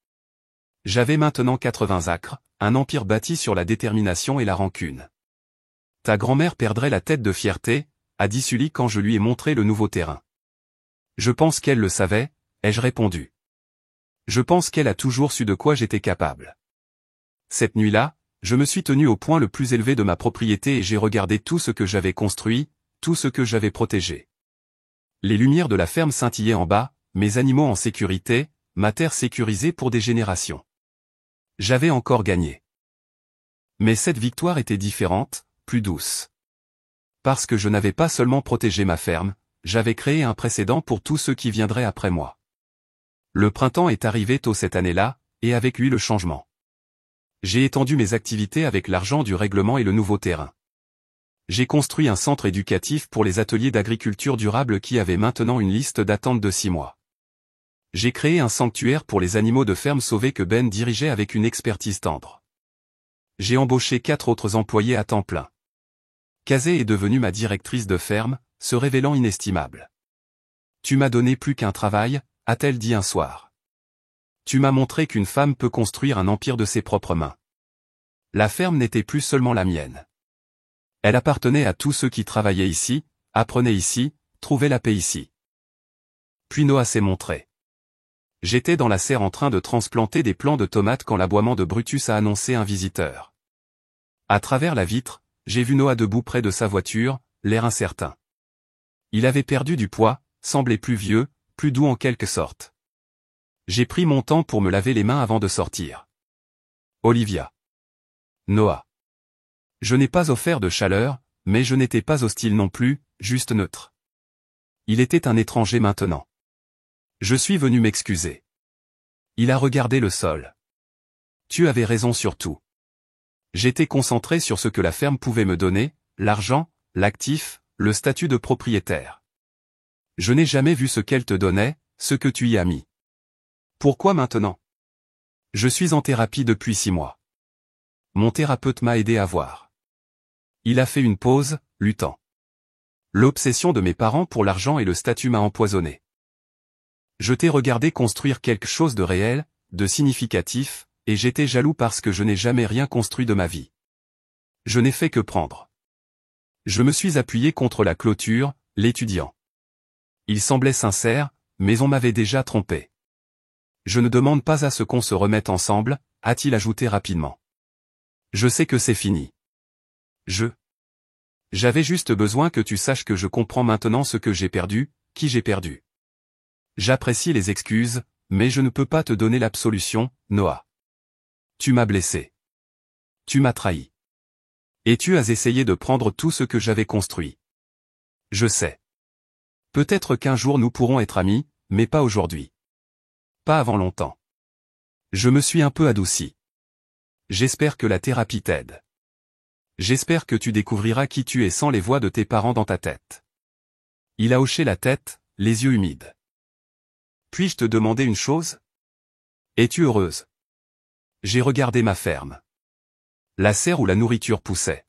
J'avais maintenant 80 acres, un empire bâti sur la détermination et la rancune. Ta grand-mère perdrait la tête de fierté, a dit Sully quand je lui ai montré le nouveau terrain. Je pense qu'elle le savait, ai-je répondu. Je pense qu'elle a toujours su de quoi j'étais capable. Cette nuit-là, je me suis tenu au point le plus élevé de ma propriété et j'ai regardé tout ce que j'avais construit, tout ce que j'avais protégé. Les lumières de la ferme scintillaient en bas, mes animaux en sécurité, ma terre sécurisée pour des générations. J'avais encore gagné. Mais cette victoire était différente, plus douce. Parce que je n'avais pas seulement protégé ma ferme, j'avais créé un précédent pour tous ceux qui viendraient après moi. Le printemps est arrivé tôt cette année-là, et avec lui le changement. J'ai étendu mes activités avec l'argent du règlement et le nouveau terrain. J'ai construit un centre éducatif pour les ateliers d'agriculture durable qui avait maintenant une liste d'attente de 6 mois. J'ai créé un sanctuaire pour les animaux de ferme sauvés que Ben dirigeait avec une expertise tendre. J'ai embauché 4 autres employés à temps plein. Kazé est devenue ma directrice de ferme, se révélant inestimable. Tu m'as donné plus qu'un travail, a-t-elle dit un soir. Tu m'as montré qu'une femme peut construire un empire de ses propres mains. La ferme n'était plus seulement la mienne. Elle appartenait à tous ceux qui travaillaient ici, apprenaient ici, trouvaient la paix ici. Puis Noah s'est montré. J'étais dans la serre en train de transplanter des plants de tomates quand l'aboiement de Brutus a annoncé un visiteur. À travers la vitre, j'ai vu Noah debout près de sa voiture, l'air incertain. Il avait perdu du poids, semblait plus vieux, plus doux en quelque sorte. J'ai pris mon temps pour me laver les mains avant de sortir. Olivia. Noah. Je n'ai pas offert de chaleur, mais je n'étais pas hostile non plus, juste neutre. Il était un étranger maintenant. Je suis venu m'excuser. Il a regardé le sol. Tu avais raison sur tout. J'étais concentré sur ce que la ferme pouvait me donner, l'argent, l'actif, le statut de propriétaire. Je n'ai jamais vu ce qu'elle te donnait, ce que tu y as mis. Pourquoi maintenant? Je suis en thérapie depuis 6 mois. Mon thérapeute m'a aidé à voir. Il a fait une pause, luttant. L'obsession de mes parents pour l'argent et le statut m'a empoisonné. Je t'ai regardé construire quelque chose de réel, de significatif, et j'étais jaloux parce que je n'ai jamais rien construit de ma vie. Je n'ai fait que prendre. Je me suis appuyé contre la clôture, l'étudiant. Il semblait sincère, mais on m'avait déjà trompé. Je ne demande pas à ce qu'on se remette ensemble, a-t-il ajouté rapidement. Je sais que c'est fini. J'avais juste besoin que tu saches que je comprends maintenant ce que j'ai perdu, qui j'ai perdu. J'apprécie les excuses, mais je ne peux pas te donner l'absolution, Noah. Tu m'as blessé. Tu m'as trahi. Et tu as essayé de prendre tout ce que j'avais construit. Je sais. Peut-être qu'un jour nous pourrons être amis, mais pas aujourd'hui. Pas avant longtemps. Je me suis un peu adouci. J'espère que la thérapie t'aide. J'espère que tu découvriras qui tu es sans les voix de tes parents dans ta tête. Il a hoché la tête, les yeux humides. Puis-je te demander une chose? Es-tu heureuse? J'ai regardé ma ferme. La serre où la nourriture poussait.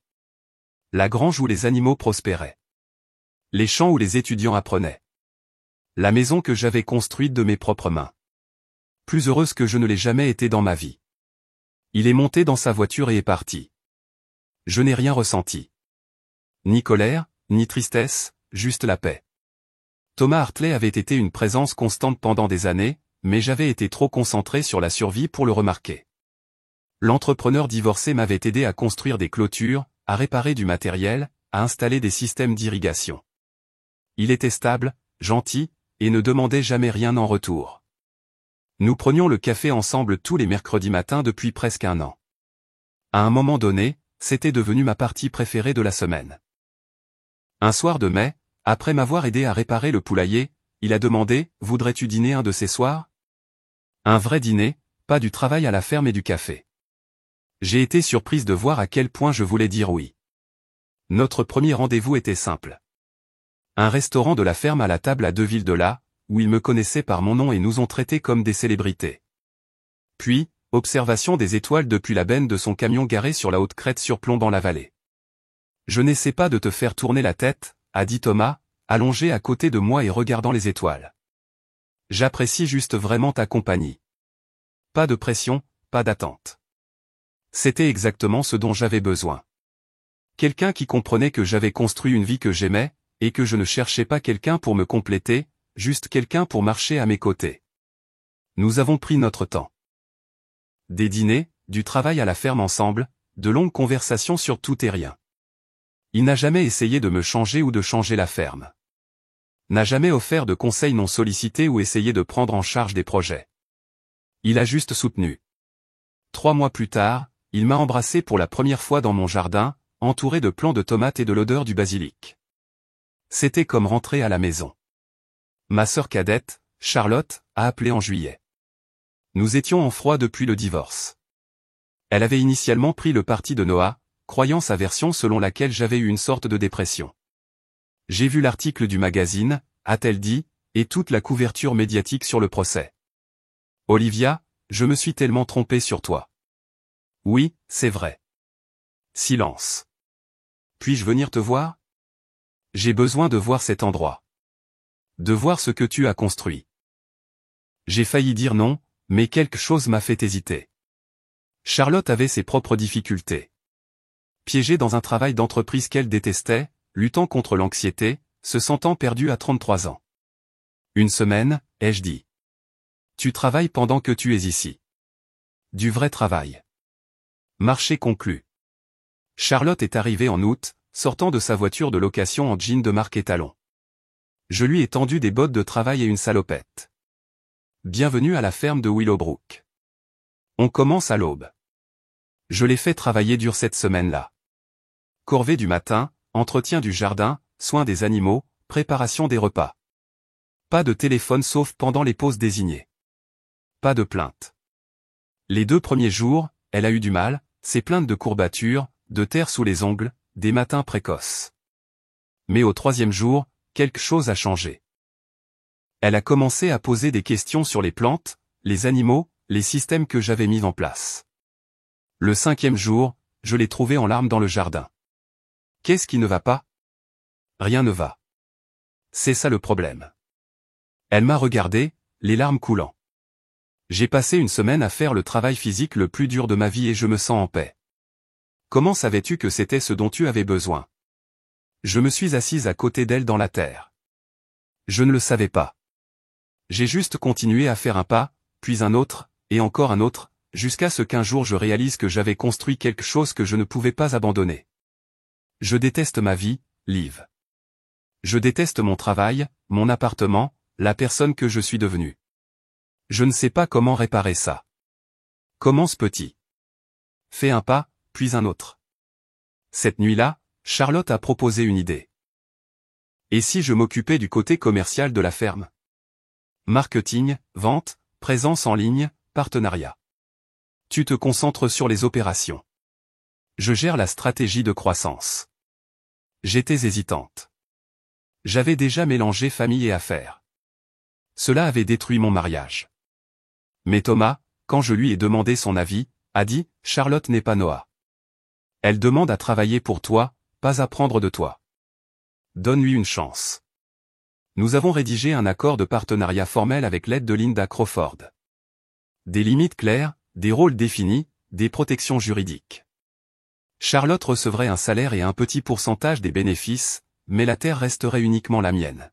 La grange où les animaux prospéraient. Les champs où les étudiants apprenaient. La maison que j'avais construite de mes propres mains. Plus heureuse que je ne l'ai jamais été dans ma vie. Il est monté dans sa voiture et est parti. Je n'ai rien ressenti. Ni colère, ni tristesse, juste la paix. Thomas Hartley avait été une présence constante pendant des années, mais j'avais été trop concentré sur la survie pour le remarquer. L'entrepreneur divorcé m'avait aidé à construire des clôtures, à réparer du matériel, à installer des systèmes d'irrigation. Il était stable, gentil, et ne demandait jamais rien en retour. Nous prenions le café ensemble tous les mercredis matins depuis presque 1 an. À un moment donné, c'était devenu ma partie préférée de la semaine. Un soir de mai, après m'avoir aidé à réparer le poulailler, il a demandé « Voudrais-tu dîner un de ces soirs ?» Un vrai dîner, pas du travail à la ferme et du café. J'ai été surprise de voir à quel point je voulais dire oui. Notre premier rendez-vous était simple. Un restaurant de la ferme à la table à 2 villes de là, où ils me connaissaient par mon nom et nous ont traités comme des célébrités. Puis, observation des étoiles depuis la benne de son camion garé sur la haute crête surplombant la vallée. Je n'essaie pas de te faire tourner la tête, a dit Thomas, allongé à côté de moi et regardant les étoiles. J'apprécie juste vraiment ta compagnie. Pas de pression, pas d'attente. C'était exactement ce dont j'avais besoin. Quelqu'un qui comprenait que j'avais construit une vie que j'aimais, et que je ne cherchais pas quelqu'un pour me compléter, juste quelqu'un pour marcher à mes côtés. Nous avons pris notre temps. Des dîners, du travail à la ferme ensemble, de longues conversations sur tout et rien. Il n'a jamais essayé de me changer ou de changer la ferme. N'a jamais offert de conseils non sollicités ou essayé de prendre en charge des projets. Il a juste soutenu. 3 mois plus tard, il m'a embrassé pour la première fois dans mon jardin, entouré de plants de tomates et de l'odeur du basilic. C'était comme rentrer à la maison. Ma sœur cadette, Charlotte, a appelé en juillet. Nous étions en froid depuis le divorce. Elle avait initialement pris le parti de Noah, croyant sa version selon laquelle j'avais eu une sorte de dépression. J'ai vu l'article du magazine, a-t-elle dit, et toute la couverture médiatique sur le procès. Olivia, je me suis tellement trompée sur toi. Oui, c'est vrai. Silence. Puis-je venir te voir? J'ai besoin de voir cet endroit. De voir ce que tu as construit. J'ai failli dire non, mais quelque chose m'a fait hésiter. Charlotte avait ses propres difficultés. Piégée dans un travail d'entreprise qu'elle détestait, luttant contre l'anxiété, se sentant perdue à 33 ans. Une semaine, ai-je dit. Tu travailles pendant que tu es ici. Du vrai travail. Marché conclu. Charlotte est arrivée en août, sortant de sa voiture de location en jean de marque Étalon. Je lui ai tendu des bottes de travail et une salopette. Bienvenue à la ferme de Willowbrook. On commence à l'aube. Je l'ai fait travailler dur cette semaine-là. Corvée du matin, entretien du jardin, soins des animaux, préparation des repas. Pas de téléphone sauf pendant les pauses désignées. Pas de plainte. Les 2 premiers jours, elle a eu du mal, ses plaintes de courbatures, de terre sous les ongles, des matins précoces. Mais au 3e jour, quelque chose a changé. Elle a commencé à poser des questions sur les plantes, les animaux, les systèmes que j'avais mis en place. Le 5e jour, je l'ai trouvée en larmes dans le jardin. Qu'est-ce qui ne va pas? Rien ne va. C'est ça le problème. Elle m'a regardé, les larmes coulant. J'ai passé une semaine à faire le travail physique le plus dur de ma vie et je me sens en paix. Comment savais-tu que c'était ce dont tu avais besoin? Je me suis assise à côté d'elle dans la terre. Je ne le savais pas. J'ai juste continué à faire un pas, puis un autre, et encore un autre, jusqu'à ce qu'un jour je réalise que j'avais construit quelque chose que je ne pouvais pas abandonner. Je déteste ma vie, Liv. Je déteste mon travail, mon appartement, la personne que je suis devenue. Je ne sais pas comment réparer ça. Commence petit. Fais un pas, puis un autre. Cette nuit-là, Charlotte a proposé une idée. Et si je m'occupais du côté commercial de la ferme? Marketing, vente, présence en ligne, partenariat. Tu te concentres sur les opérations. Je gère la stratégie de croissance. J'étais hésitante. J'avais déjà mélangé famille et affaires. Cela avait détruit mon mariage. Mais Thomas, quand je lui ai demandé son avis, a dit « Charlotte n'est pas Noah. Elle demande à travailler pour toi, pas à prendre de toi. Donne-lui une chance. » Nous avons rédigé un accord de partenariat formel avec l'aide de Linda Crawford. Des limites claires, des rôles définis, des protections juridiques. Charlotte recevrait un salaire et un petit pourcentage des bénéfices, mais la terre resterait uniquement la mienne.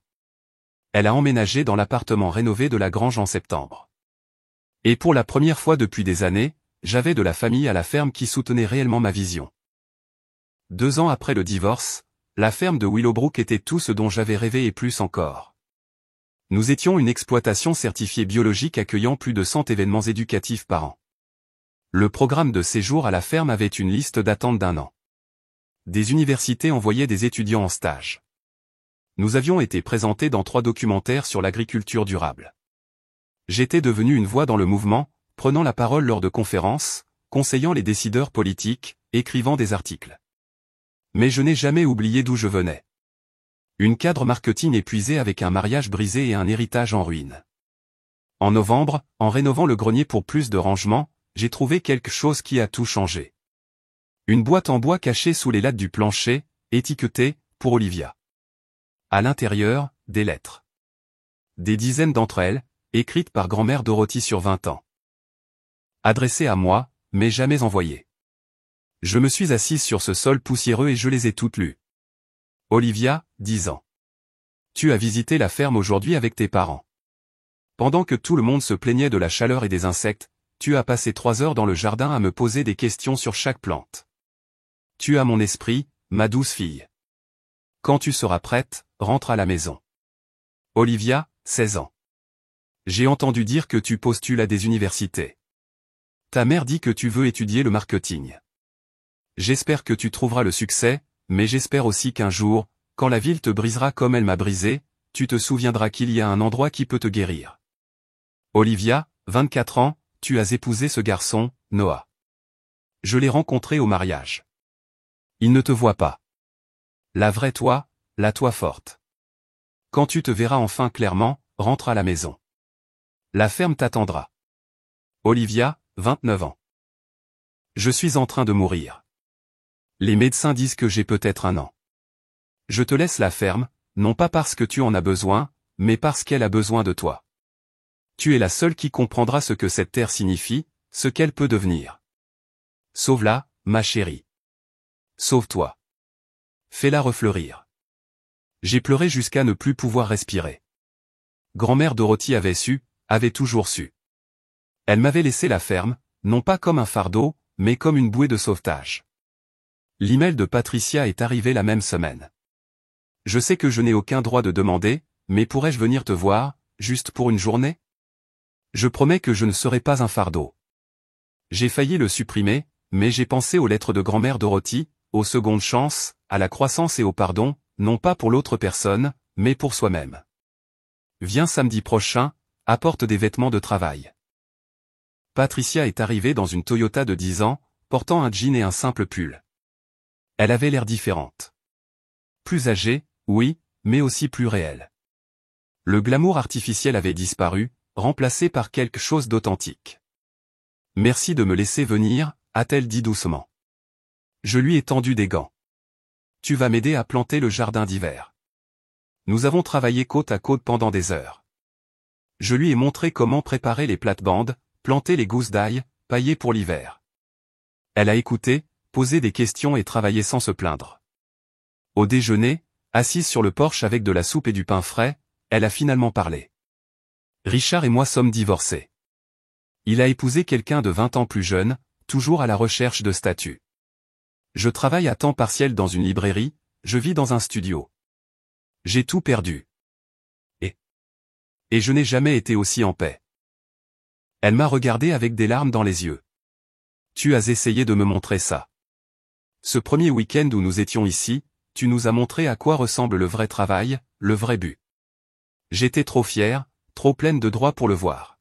Elle a emménagé dans l'appartement rénové de la grange en septembre. Et pour la première fois depuis des années, j'avais de la famille à la ferme qui soutenait réellement ma vision. 2 ans après le divorce, la ferme de Willowbrook était tout ce dont j'avais rêvé et plus encore. Nous étions une exploitation certifiée biologique accueillant plus de 100 événements éducatifs par an. Le programme de séjour à la ferme avait une liste d'attente d'1 an. Des universités envoyaient des étudiants en stage. Nous avions été présentés dans 3 documentaires sur l'agriculture durable. J'étais devenu une voix dans le mouvement, prenant la parole lors de conférences, conseillant les décideurs politiques, écrivant des articles. Mais je n'ai jamais oublié d'où je venais. Une cadre marketing épuisée avec un mariage brisé et un héritage en ruine. En novembre, en rénovant le grenier pour plus de rangement, j'ai trouvé quelque chose qui a tout changé. Une boîte en bois cachée sous les lattes du plancher, étiquetée « pour Olivia ». À l'intérieur, des lettres. Des dizaines d'entre elles, écrites par grand-mère Dorothy sur 20 ans. Adressées à moi, mais jamais envoyées. Je me suis assise sur ce sol poussiéreux et je les ai toutes lues. Olivia, 10 ans. Tu as visité la ferme aujourd'hui avec tes parents. Pendant que tout le monde se plaignait de la chaleur et des insectes, tu as passé 3 heures dans le jardin à me poser des questions sur chaque plante. Tu as mon esprit, ma douce fille. Quand tu seras prête, rentre à la maison. Olivia, 16 ans. J'ai entendu dire que tu postules à des universités. Ta mère dit que tu veux étudier le marketing. J'espère que tu trouveras le succès, mais j'espère aussi qu'un jour, quand la ville te brisera comme elle m'a brisé, tu te souviendras qu'il y a un endroit qui peut te guérir. Olivia, 24 ans, tu as épousé ce garçon, Noah. Je l'ai rencontré au mariage. Il ne te voit pas. La vraie toi, la toi forte. Quand tu te verras enfin clairement, rentre à la maison. La ferme t'attendra. Olivia, 29 ans. Je suis en train de mourir. Les médecins disent que j'ai peut-être 1 an. Je te laisse la ferme, non pas parce que tu en as besoin, mais parce qu'elle a besoin de toi. Tu es la seule qui comprendra ce que cette terre signifie, ce qu'elle peut devenir. Sauve-la, ma chérie. Sauve-toi. Fais-la refleurir. J'ai pleuré jusqu'à ne plus pouvoir respirer. Grand-mère Dorothy avait toujours su. Elle m'avait laissé la ferme, non pas comme un fardeau, mais comme une bouée de sauvetage. L'email de Patricia est arrivé la même semaine. Je sais que je n'ai aucun droit de demander, mais pourrais-je venir te voir, juste pour une journée? Je promets que je ne serai pas un fardeau. J'ai failli le supprimer, mais j'ai pensé aux lettres de grand-mère Dorothy, aux secondes chances, à la croissance et au pardon, non pas pour l'autre personne, mais pour soi-même. Viens samedi prochain, apporte des vêtements de travail. Patricia est arrivée dans une Toyota de 10 ans, portant un jean et un simple pull. Elle avait l'air différente. Plus âgée, oui, mais aussi plus réelle. Le glamour artificiel avait disparu, remplacé par quelque chose d'authentique. Merci de me laisser venir, a-t-elle dit doucement. Je lui ai tendu des gants. Tu vas m'aider à planter le jardin d'hiver. Nous avons travaillé côte à côte pendant des heures. Je lui ai montré comment préparer les plates-bandes, planter les gousses d'ail, pailler pour l'hiver. Elle a écouté, posé des questions et travaillé sans se plaindre. Au déjeuner, assise sur le porche avec de la soupe et du pain frais, elle a finalement parlé. Richard et moi sommes divorcés. Il a épousé quelqu'un de 20 ans plus jeune, toujours à la recherche de statut. Je travaille à temps partiel dans une librairie, je vis dans un studio. J'ai tout perdu. Et je n'ai jamais été aussi en paix. Elle m'a regardé avec des larmes dans les yeux. Tu as essayé de me montrer ça. Ce premier week-end où nous étions ici, tu nous as montré à quoi ressemble le vrai travail, le vrai but. J'étais trop fière, trop pleine de droits pour le voir.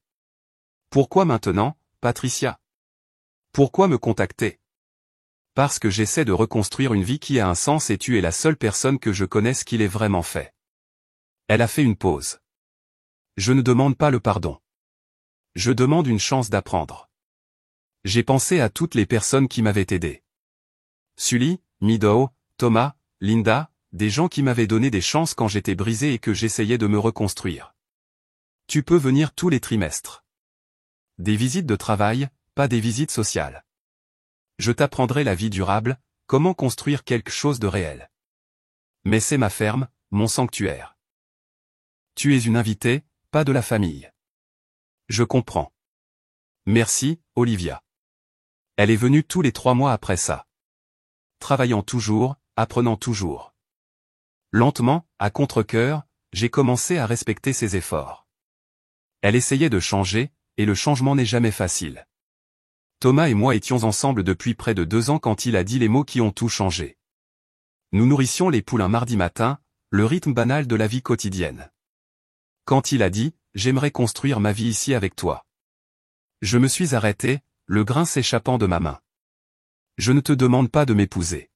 Pourquoi maintenant, Patricia? Pourquoi me contacter? Parce que j'essaie de reconstruire une vie qui a un sens et tu es la seule personne que je connaisse qui l'ait vraiment fait. Elle a fait une pause. Je ne demande pas le pardon. Je demande une chance d'apprendre. J'ai pensé à toutes les personnes qui m'avaient aidé. Sully, Meadow, Thomas, Linda, des gens qui m'avaient donné des chances quand j'étais brisé et que j'essayais de me reconstruire. Tu peux venir tous les trimestres. Des visites de travail, pas des visites sociales. Je t'apprendrai la vie durable, comment construire quelque chose de réel. Mais c'est ma ferme, mon sanctuaire. Tu es une invitée, pas de la famille. Je comprends. Merci, Olivia. Elle est venue tous les 3 mois après ça. Travaillant toujours, apprenant toujours. Lentement, à contre-cœur, j'ai commencé à respecter ses efforts. Elle essayait de changer, et le changement n'est jamais facile. Thomas et moi étions ensemble depuis près de 2 ans quand il a dit les mots qui ont tout changé. Nous nourrissions les poules un mardi matin, le rythme banal de la vie quotidienne. Quand il a dit « J'aimerais construire ma vie ici avec toi », je me suis arrêté, le grain s'échappant de ma main. Je ne te demande pas de m'épouser.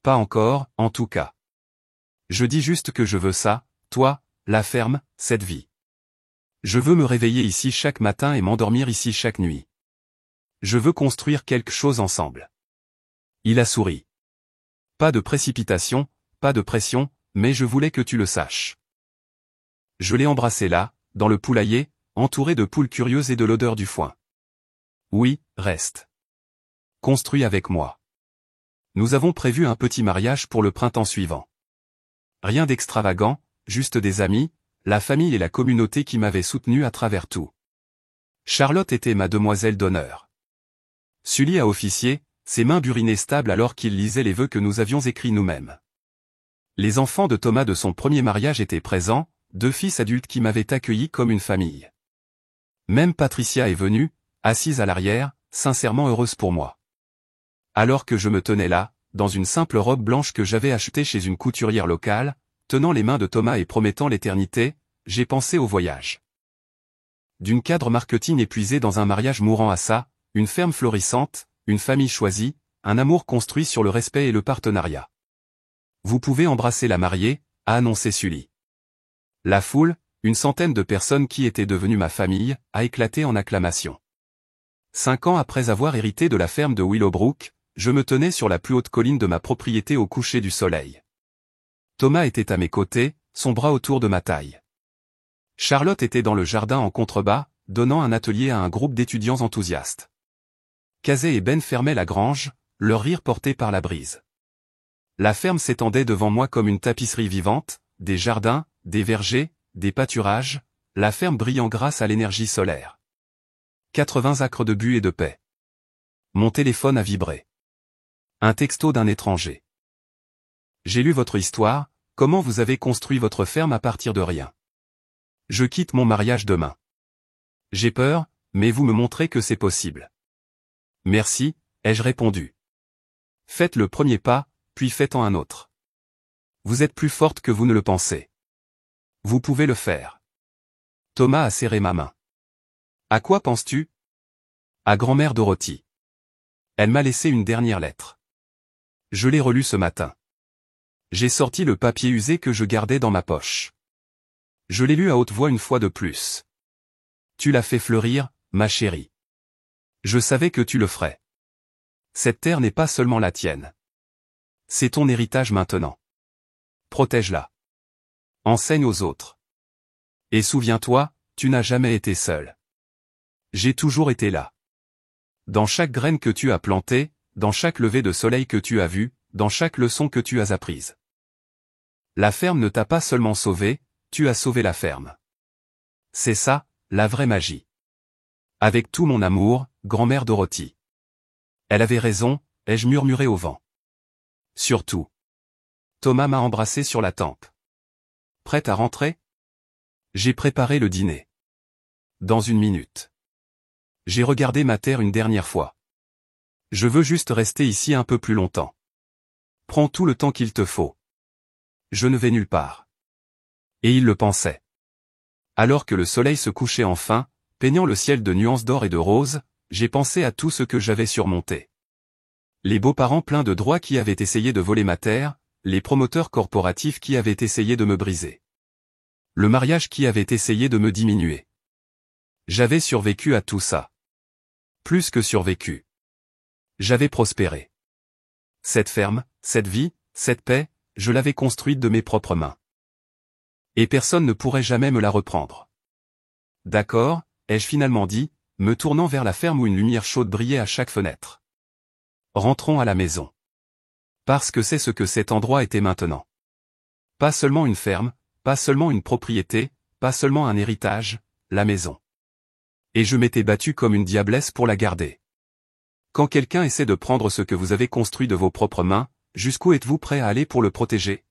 Pas encore, en tout cas. Je dis juste que je veux ça, toi, la ferme, cette vie. Je veux me réveiller ici chaque matin et m'endormir ici chaque nuit. Je veux construire quelque chose ensemble. Il a souri. Pas de précipitation, pas de pression, mais je voulais que tu le saches. Je l'ai embrassé là, dans le poulailler, entouré de poules curieuses et de l'odeur du foin. Oui, reste. Construis avec moi. Nous avons prévu un petit mariage pour le printemps suivant. Rien d'extravagant, juste des amis, la famille et la communauté qui m'avaient soutenu à travers tout. Charlotte était ma demoiselle d'honneur. Sully a officié, ses mains burinaient stables alors qu'il lisait les vœux que nous avions écrits nous-mêmes. Les enfants de Thomas de son premier mariage étaient présents, 2 fils adultes qui m'avaient accueilli comme une famille. Même Patricia est venue, assise à l'arrière, sincèrement heureuse pour moi. Alors que je me tenais là, dans une simple robe blanche que j'avais achetée chez une couturière locale, tenant les mains de Thomas et promettant l'éternité, j'ai pensé au voyage. D'une cadre marketing épuisée dans un mariage mourant à ça, une ferme florissante, une famille choisie, un amour construit sur le respect et le partenariat. Vous pouvez embrasser la mariée, a annoncé Sully. La foule, une centaine de personnes qui étaient devenues ma famille, a éclaté en acclamations. 5 ans après avoir hérité de la ferme de Willowbrook, je me tenais sur la plus haute colline de ma propriété au coucher du soleil. Thomas était à mes côtés, son bras autour de ma taille. Charlotte était dans le jardin en contrebas, donnant un atelier à un groupe d'étudiants enthousiastes. Kazé et Ben fermaient la grange, leur rire porté par la brise. La ferme s'étendait devant moi comme une tapisserie vivante, des jardins, des vergers, des pâturages, la ferme brillant grâce à l'énergie solaire. 80 acres de buis et de paix. Mon téléphone a vibré. Un texto d'un étranger. J'ai lu votre histoire, comment vous avez construit votre ferme à partir de rien. Je quitte mon mariage demain. J'ai peur, mais vous me montrez que c'est possible. Merci, ai-je répondu. Faites le premier pas, puis faites-en un autre. Vous êtes plus forte que vous ne le pensez. Vous pouvez le faire. Thomas a serré ma main. À quoi penses-tu? À grand-mère Dorothy. Elle m'a laissé une dernière lettre. Je l'ai relue ce matin. J'ai sorti le papier usé que je gardais dans ma poche. Je l'ai lu à haute voix une fois de plus. Tu l'as fait fleurir, ma chérie. Je savais que tu le ferais. Cette terre n'est pas seulement la tienne. C'est ton héritage maintenant. Protège-la. Enseigne aux autres. Et souviens-toi, tu n'as jamais été seul. J'ai toujours été là. Dans chaque graine que tu as plantée, dans chaque lever de soleil que tu as vu, dans chaque leçon que tu as apprise. La ferme ne t'a pas seulement sauvé, tu as sauvé la ferme. C'est ça, la vraie magie. Avec tout mon amour, grand-mère Dorothy. Elle avait raison, ai-je murmuré au vent. Surtout. Thomas m'a embrassé sur la tempe. Prête à rentrer? J'ai préparé le dîner. Dans 1 minute. J'ai regardé ma terre une dernière fois. Je veux juste rester ici un peu plus longtemps. Prends tout le temps qu'il te faut. Je ne vais nulle part. Et il le pensait. Alors que le soleil se couchait enfin, peignant le ciel de nuances d'or et de rose, j'ai pensé à tout ce que j'avais surmonté. Les beaux-parents pleins de droits qui avaient essayé de voler ma terre, les promoteurs corporatifs qui avaient essayé de me briser. Le mariage qui avait essayé de me diminuer. J'avais survécu à tout ça. Plus que survécu. J'avais prospéré. Cette ferme, cette vie, cette paix, je l'avais construite de mes propres mains. Et personne ne pourrait jamais me la reprendre. D'accord, ai-je finalement dit, me tournant vers la ferme où une lumière chaude brillait à chaque fenêtre. Rentrons à la maison. Parce que c'est ce que cet endroit était maintenant. Pas seulement une ferme, pas seulement une propriété, pas seulement un héritage, la maison. Et je m'étais battu comme une diablesse pour la garder. Quand quelqu'un essaie de prendre ce que vous avez construit de vos propres mains, jusqu'où êtes-vous prêt à aller pour le protéger?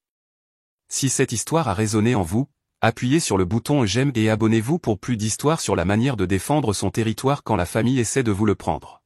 Si cette histoire a résonné en vous, appuyez sur le bouton j'aime et abonnez-vous pour plus d'histoires sur la manière de défendre son territoire quand la famille essaie de vous le prendre.